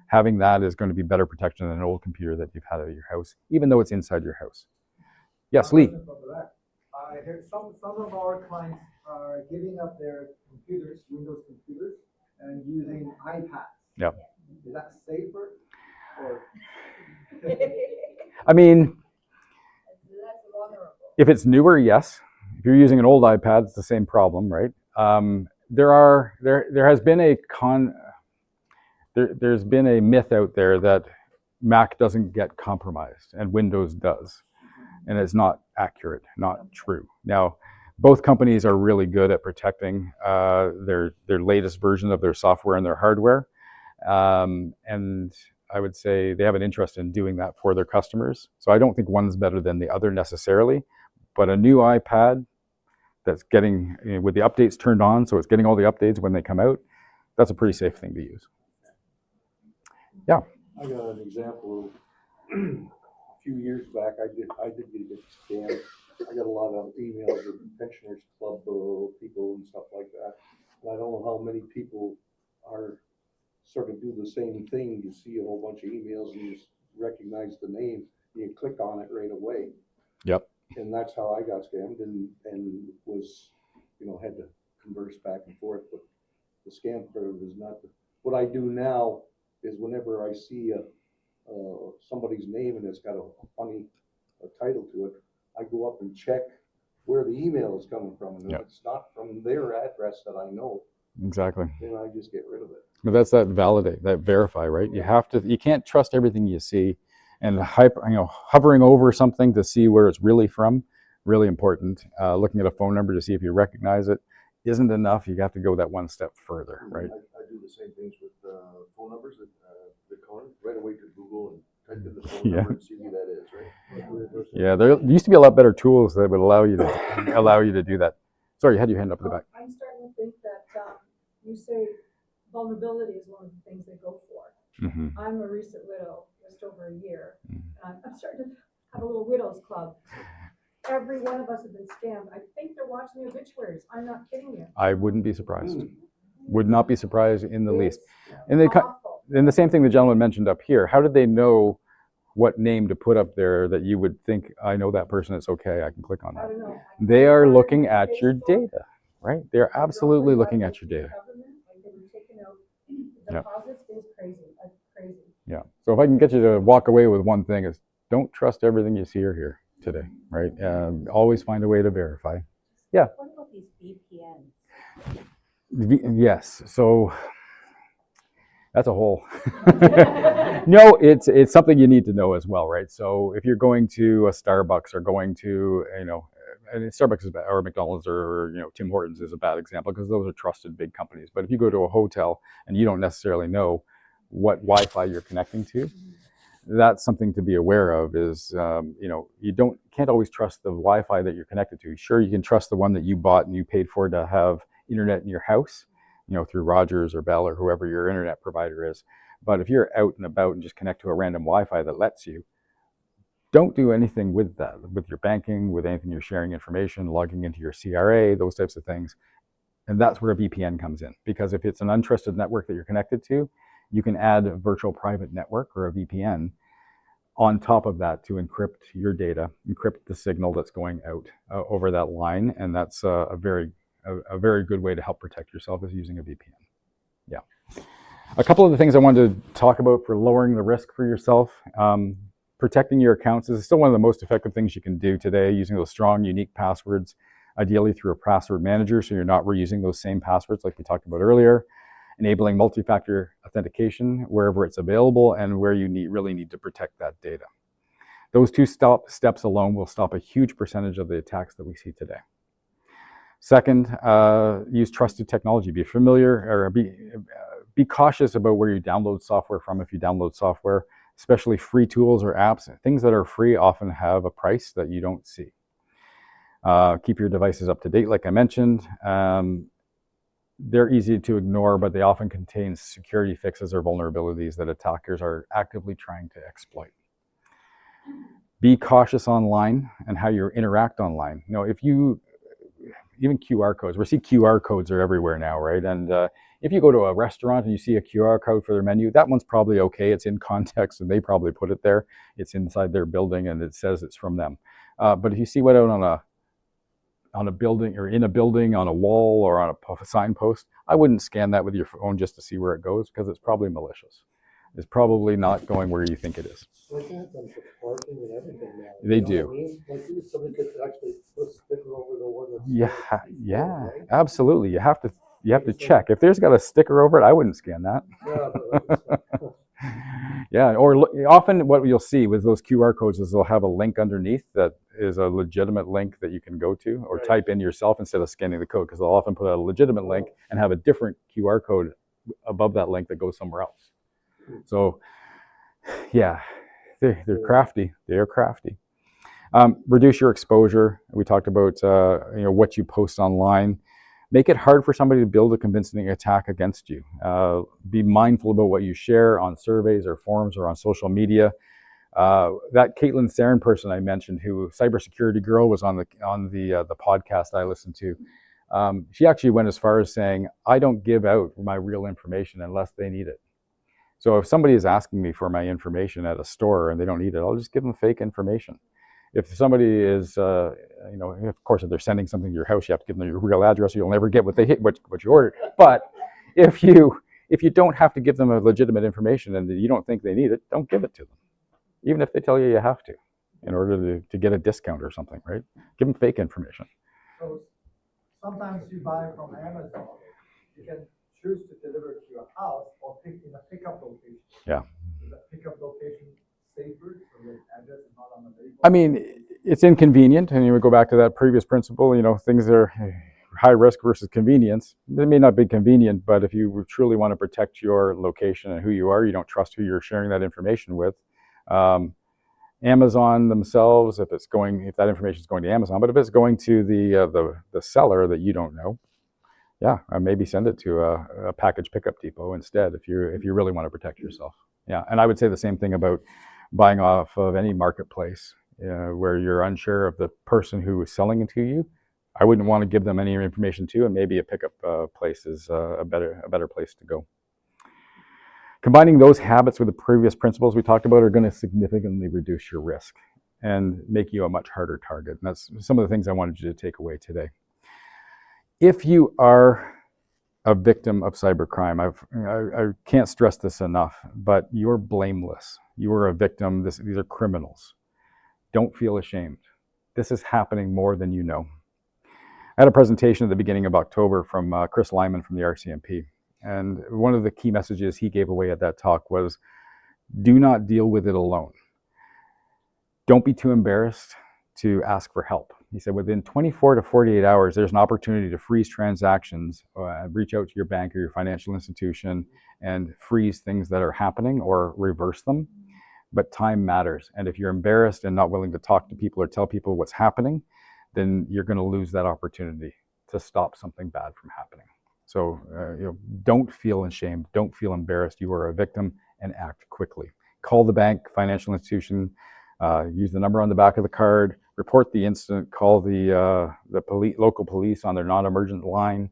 Having that is going to be better protection than an old computer that you've had at your house, even though it's inside your house. Yes, Lee. I heard some of our clients are giving up their computers, Windows computers, and using iPads. Yep. Is that safer? Or I mean, if it's newer, yes. If you're using an old iPad, it's the same problem, right? There has been there's been a myth out there that Mac doesn't get compromised and Windows does, and it's not accurate, not true. Now, both companies are really good at protecting their latest version of their software and their hardware, and I would say they have an interest in doing that for their customers. So I don't think one's better than the other necessarily, but a new iPad that's getting, with the updates turned on, so it's getting all the updates when they come out, that's a pretty safe thing to use. Yeah. I got an example. A few years back, I did get scammed. I got a lot of emails of pensioners club people and stuff like that. And I don't know how many people are sort of do the same thing. You see a whole bunch of emails and you recognize the name, and you click on it right away. Yep. And that's how I got scammed and was, had to converse back and forth. But the scam curve is not what I do now is whenever I see somebody's name and it's got a funny title to it, I go up and check where the email is coming from. And if it's not from their address that I know, exactly, then I just get rid of it. But that's that validate, that verify, right? You can't trust everything you see, and hovering over something to see where it's really from, really important. Looking at a phone number to see if you recognize it isn't enough. You have to go that one step further, right? I do the same things with phone numbers that call right away to Google and type in the phone number and see who that is, right? Yeah, there used to be a lot better tools that would allow you to do that. Sorry, you had your hand up in the back. I'm starting to think that you say vulnerability is one of the things they go for. Mm-hmm. I'm a recent widow, just over a year. I'm starting to have a little widows club. Every one of us have been scammed. I think they're watching the obituaries. I'm not kidding you. I wouldn't be surprised. Would not be surprised in the least. And the same thing the gentleman mentioned up here. How did they know what name to put up there that you would think, I know that person, it's okay, I can click on that? They are looking at your data, right? They're absolutely looking at your data. Yeah. Crazy. Yeah. So if I can get you to walk away with one thing, is don't trust everything you see or hear today, right? Always find a way to verify. Yeah. What about these VPNs? Yes. So that's a whole. No, it's something you need to know as well, right? So if you're going to a Starbucks or going to, and Starbucks is bad, or McDonald's or Tim Hortons is a bad example because those are trusted big companies. But if you go to a hotel and you don't necessarily know what Wi-Fi you're connecting to, that's something to be aware of. Is you can't always trust the Wi-Fi that you're connected to. Sure, you can trust the one that you bought and you paid for to have internet in your house, through Rogers or Bell or whoever your internet provider is. But if you're out and about and just connect to a random Wi-Fi that lets you, don't do anything with that, with your banking, with anything you're sharing information, logging into your CRA, those types of things. And that's where a VPN comes in. Because if it's an untrusted network that you're connected to, you can add a virtual private network or a VPN on top of that to encrypt your data, encrypt the signal that's going out over that line. And that's a very good way to help protect yourself is using a VPN. Yeah. A couple of the things I wanted to talk about for lowering the risk for yourself. Protecting your accounts is still one of the most effective things you can do today, using those strong, unique passwords, ideally through a password manager, so you're not reusing those same passwords like we talked about earlier. Enabling multi-factor authentication wherever it's available and where you really need to protect that data. Those two steps alone will stop a huge percentage of the attacks that we see today. Second, use trusted technology. Be familiar or be cautious about where you download software from if you download software, especially free tools or apps. Things that are free often have a price that you don't see. Keep your devices up to date, like I mentioned. They're easy to ignore, but they often contain security fixes or vulnerabilities that attackers are actively trying to exploit. Be cautious online and how you interact online. You know, even QR codes, we see QR codes are everywhere now, right? And if you go to a restaurant and you see a QR code for their menu, that one's probably okay. It's in context and they probably put it there. It's inside their building and it says it's from them. But if you see what out on a building or in a building, on a wall or on a signpost, I wouldn't scan that with your phone just to see where it goes because it's probably malicious. It's probably not going where you think it is. Like that, and for parking and everything now. They You know do. what I mean? Like somebody could actually put a sticker over the one that's. Yeah, right? absolutely. You have to check. If there's got a sticker over it, I wouldn't scan that. Yeah, Yeah, or often what you'll see with those QR codes is they'll have a link underneath that is a legitimate link that you can go to or type in yourself instead of scanning the code, because they'll often put a legitimate link and have a different QR code above that link that goes somewhere else. So yeah, they're crafty. They are crafty. Reduce your exposure. We talked about what you post online. Make it hard for somebody to build a convincing attack against you. Be mindful about what you share on surveys or forums or on social media. That Caitlin Sarin person I mentioned, who Cybersecurity Girl was on the podcast I listened to. She actually went as far as saying, "I don't give out my real information unless they need it." So if somebody is asking me for my information at a store and they don't need it, I'll just give them fake information. If somebody is, of course, if they're sending something to your house, you have to give them your real address. Or you'll never get what you ordered. But if you don't have to give them a legitimate information and you don't think they need it, don't give it to them, even if they tell you have to, in order to get a discount or something, right? Give them fake information. So sometimes you buy from Amazon, you can choose to deliver to your house or pick in a pickup location. Yeah. Is the pickup location safer so the address is not on the label? I mean, it's inconvenient, and you would go back to that previous principle. Things that are high risk versus convenience. They may not be convenient, but if you truly want to protect your location and who you are, you don't trust who you're sharing that information with. Amazon themselves, if that information is going to Amazon, but if it's going to the seller that you don't know, yeah, maybe send it to a package pickup depot instead if you really want to protect yourself. Yeah, and I would say the same thing about buying off of any marketplace where you're unsure of the person who is selling it to you. I wouldn't want to give them any information to, and maybe a pickup place is a better place to go. Combining those habits with the previous principles we talked about are going to significantly reduce your risk and make you a much harder target. And that's some of the things I wanted you to take away today. If you are a victim of cybercrime, I can't stress this enough, but you're blameless. You are a victim. These are criminals. Don't feel ashamed. This is happening more than you know. I had a presentation at the beginning of October from Chris Lyman from the RCMP. And one of the key messages he gave away at that talk was, do not deal with it alone. Don't be too embarrassed to ask for help. He said within 24 to 48 hours, there's an opportunity to freeze transactions, reach out to your bank or your financial institution and freeze things that are happening or reverse them. But time matters. And if you're embarrassed and not willing to talk to people or tell people what's happening, then you're going to lose that opportunity to stop something bad from happening. So don't feel ashamed. Don't feel embarrassed. You are a victim, and act quickly. Call the bank, financial institution, use the number on the back of the card, report the incident, call the local police on their non-emergent line.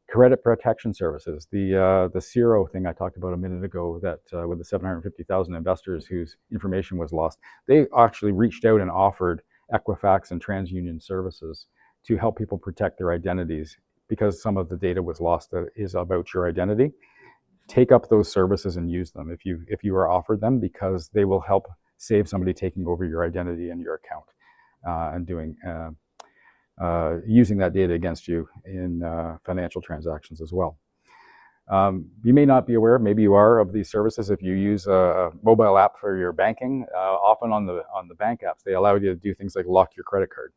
Credit protection services, the CIRO thing I talked about a minute ago, that with the 750,000 investors whose information was lost, they actually reached out and offered Equifax and TransUnion services to help people protect their identities because some of the data was lost that is about your identity. Take up those services and use them if you are offered them, because they will help save somebody taking over your identity and your account and doing using that data against you in financial transactions as well. You may not be aware, maybe you are, of these services. If you use a mobile app for your banking, often on the bank apps, they allow you to do things like lock your credit card.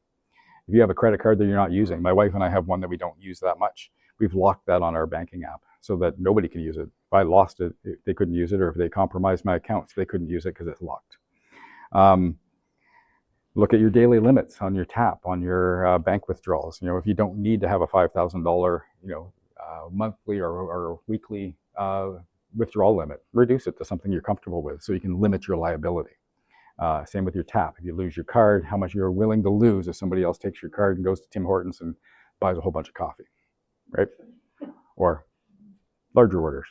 If you have a credit card that you're not using, my wife and I have one that we don't use that much. We've locked that on our banking app so that nobody can use it. If I lost it, they couldn't use it, or if they compromised my accounts, they couldn't use it because it's locked. Look at your daily limits on your tap, on your bank withdrawals. If you don't need to have a $5,000, monthly or weekly withdrawal limit, reduce it to something you're comfortable with so you can limit your liability. Same with your tap. If you lose your card, how much you're willing to lose if somebody else takes your card and goes to Tim Hortons and buys a whole bunch of coffee, right? Or larger orders.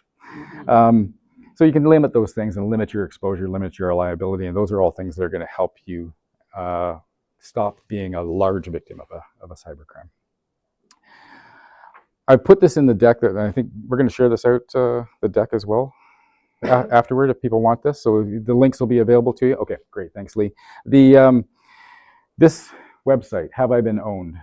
So you can limit those things and limit your exposure, limit your liability, and those are all things that are going to help you stop being a large victim of a cybercrime. I put this in the deck, that I think we're going to share this out, the deck as well, afterward if people want this. So the links will be available to you. Okay, great, thanks, Lee. This website, Have I Been Owned?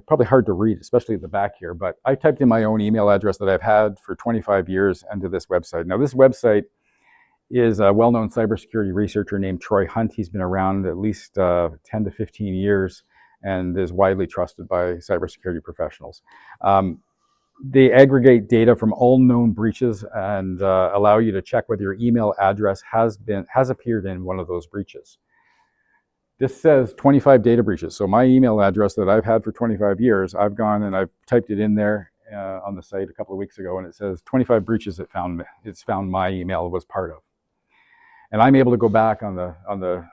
Probably hard to read, especially at the back here, but I typed in my own email address that I've had for 25 years into this website. Now this website is a well-known cybersecurity researcher named Troy Hunt. He's been around at least 10 to 15 years and is widely trusted by cybersecurity professionals. They aggregate data from all known breaches and allow you to check whether your email address has appeared in one of those breaches. This says 25 data breaches. So my email address that I've had for 25 years, I've gone and I've typed it in there on the site a couple of weeks ago, and it says 25 breaches it's found my email was part of. And I'm able to go back on the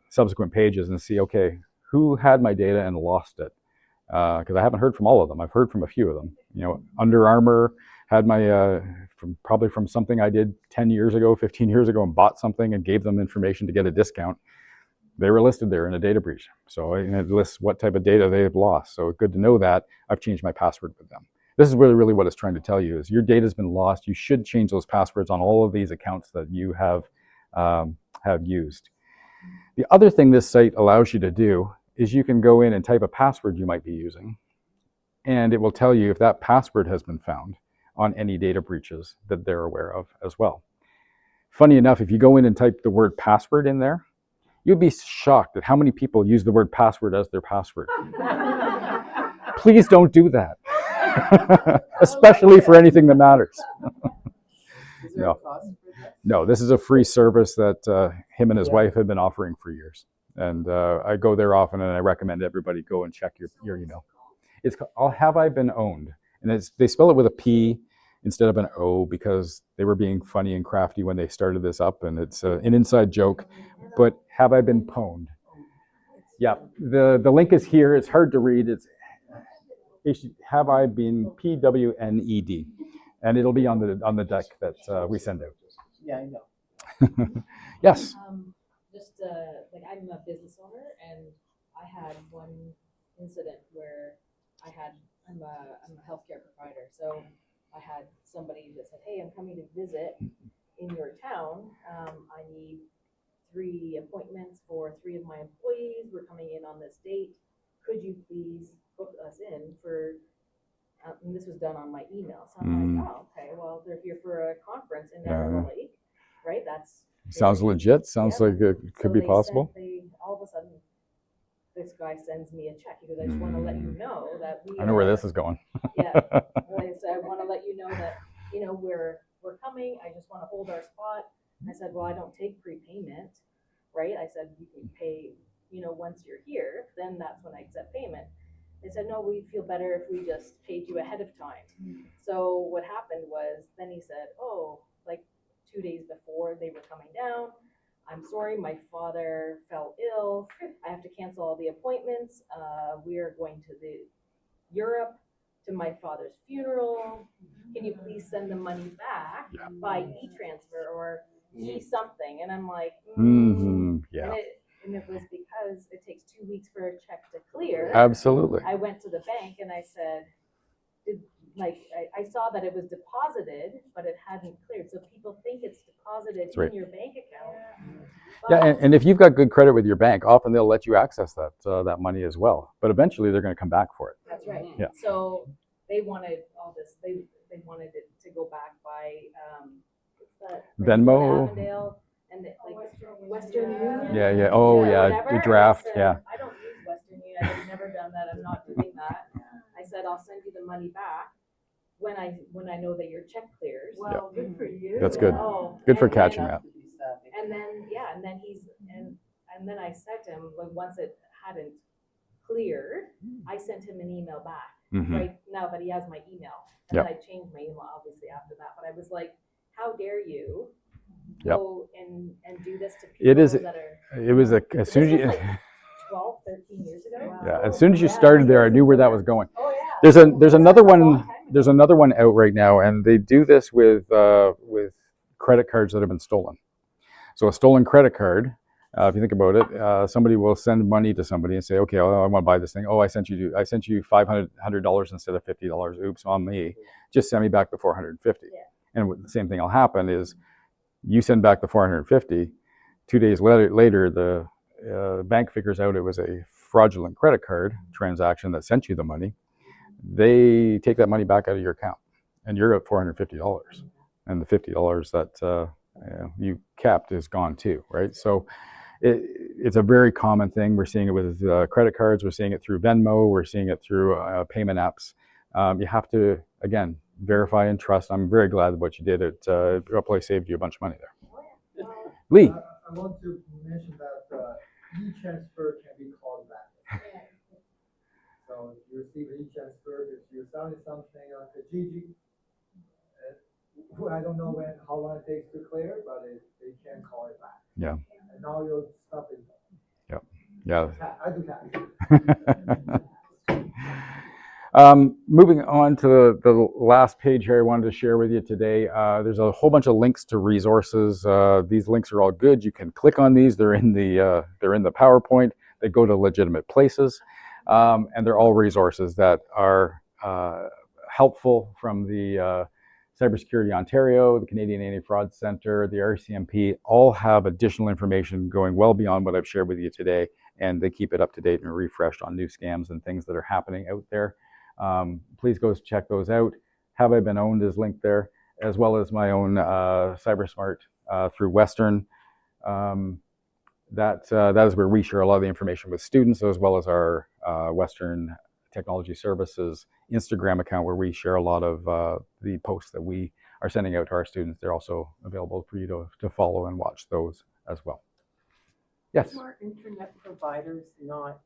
subsequent pages and see, okay, who had my data and lost it? Because I haven't heard from all of them. I've heard from a few of them. Under Armour had my, probably from something I did 10 years ago, 15 years ago, and bought something and gave them information to get a discount. They were listed there in a data breach. So it lists what type of data they have lost. So good to know that. I've changed my password with them. This is really what it's trying to tell you is your data's been lost. You should change those passwords on all of these accounts that you have used. The other thing this site allows you to do is you can go in and type a password you might be using, and it will tell you if that password has been found on any data breaches that they're aware of as well. Funny enough, if you go in and type the word password in there, you'd be shocked at how many people use the word password as their password. Please don't do that, especially for anything that matters. Is there a cost for this? No, this is a free service that him and his wife have been offering for years. And I go there often, and I recommend everybody go and check your email. It's called Have I Been Owned? And they spell it with a P instead of an O because they were being funny and crafty when they started this up, and it's an inside joke. But Have I Been Pwned? Yeah, the link is here. It's hard to read. It's Have I Been PWNED, and it'll be on the deck that we send out. Yeah, I know. Yes. Just like I'm a business owner, and I had one incident where I'm a healthcare provider, so I had somebody that said, "Hey, I'm coming to visit in your town. I need 3 appointments for 3 of my employees. We're coming in on this date. Could you please book us in for?" And this was done on my email, so I'm like, "Oh, okay. Well, they're here for a conference in Niagara Lake, right? That's sounds legit. Sounds like it could be possible." All of a sudden, this guy sends me a check. He goes, "I just want to let you know that we." I know where this is going. Yeah. Well, I want to let you know that we're coming. I just want to hold our spot. I said, "Well, I don't take prepayment, right?" I said, "You can pay, once you're here. Then that's when I accept payment." They said, "No, we'd feel better if we just paid you ahead of time." So what happened was, then he said, "Oh, like 2 days before they were coming down. I'm sorry, my father fell ill. I have to cancel all the appointments. We are going to Europe to my father's funeral. Can you please send the money back by e-transfer or something? And I'm like, Yeah. And it was because it takes 2 weeks for a check to clear. Absolutely. I went to the bank and I said, I saw that it was deposited, but it hadn't cleared. So people think it's deposited in your bank account. Yeah, and if you've got good credit with your bank, often they'll let you access that money as well. But eventually they're going to come back for it. That's right. Yeah. So they wanted all this. They wanted it to go back by what's that? Venmo. Avondale and Western Union. Yeah. Oh yeah, the draft. Yeah. I don't use Western Union. I've never done that. I'm not doing that. I said I'll send you the money back when I know that your check clears. Well, good for you. That's good. Oh, Good for catching that. And then and then I said to him, like, once it hadn't cleared, I sent him an email back. Right now that he has my email. And then I changed my email obviously after that. But I was like, how dare you go and do this to people that are as soon as you 12, 13 years ago. Wow. Yeah, as soon as you started there, I knew where that was going. Oh, yeah. There's another one out right now, and they do this with credit cards that have been stolen. So a stolen credit card, if you think about it, somebody will send money to somebody and say, okay, I want to buy this thing. Oh, I sent you $500 instead of $50. Oops, on me. Just send me back the $450. Yeah. And the same thing will happen is you send back the $450. 2 days later, the bank figures out it was a fraudulent credit card transaction that sent you the money. They take that money back out of your account, and you're at $450, and the $50 that you kept is gone too, right? So it's a very common thing. We're seeing it with credit cards. We're seeing it through Venmo. We're seeing it through payment apps. You have to, again, verify and trust. I'm very glad that what you did. It probably saved you a bunch of money there. Lee. I want to mention that e-transfer can be called back. So if you receive an e-transfer, if you're selling something on Kijiji, I don't know how long it takes to clear, but they can call it back. Yeah. And now your stuff is. Yep. Yeah. I do that. Moving on to the last page here I wanted to share with you today. There's a whole bunch of links to resources. These links are all good. You can click on these. They're in the PowerPoint. They go to legitimate places, and they're all resources that are helpful from the Cybersecurity Ontario, the Canadian Anti-Fraud Centre, the RCMP. All have additional information going well beyond what I've shared with you today, and they keep it up to date and refreshed on new scams and things that are happening out there. Please go check those out. Have I Been Owned is linked there, as well as my own CyberSmart through Western. That is where we share a lot of the information with students, as well as our Western Technology Services Instagram account, where we share a lot of the posts that we are sending out to our students. They're also available for you to follow and watch those as well. Yes? Are internet providers not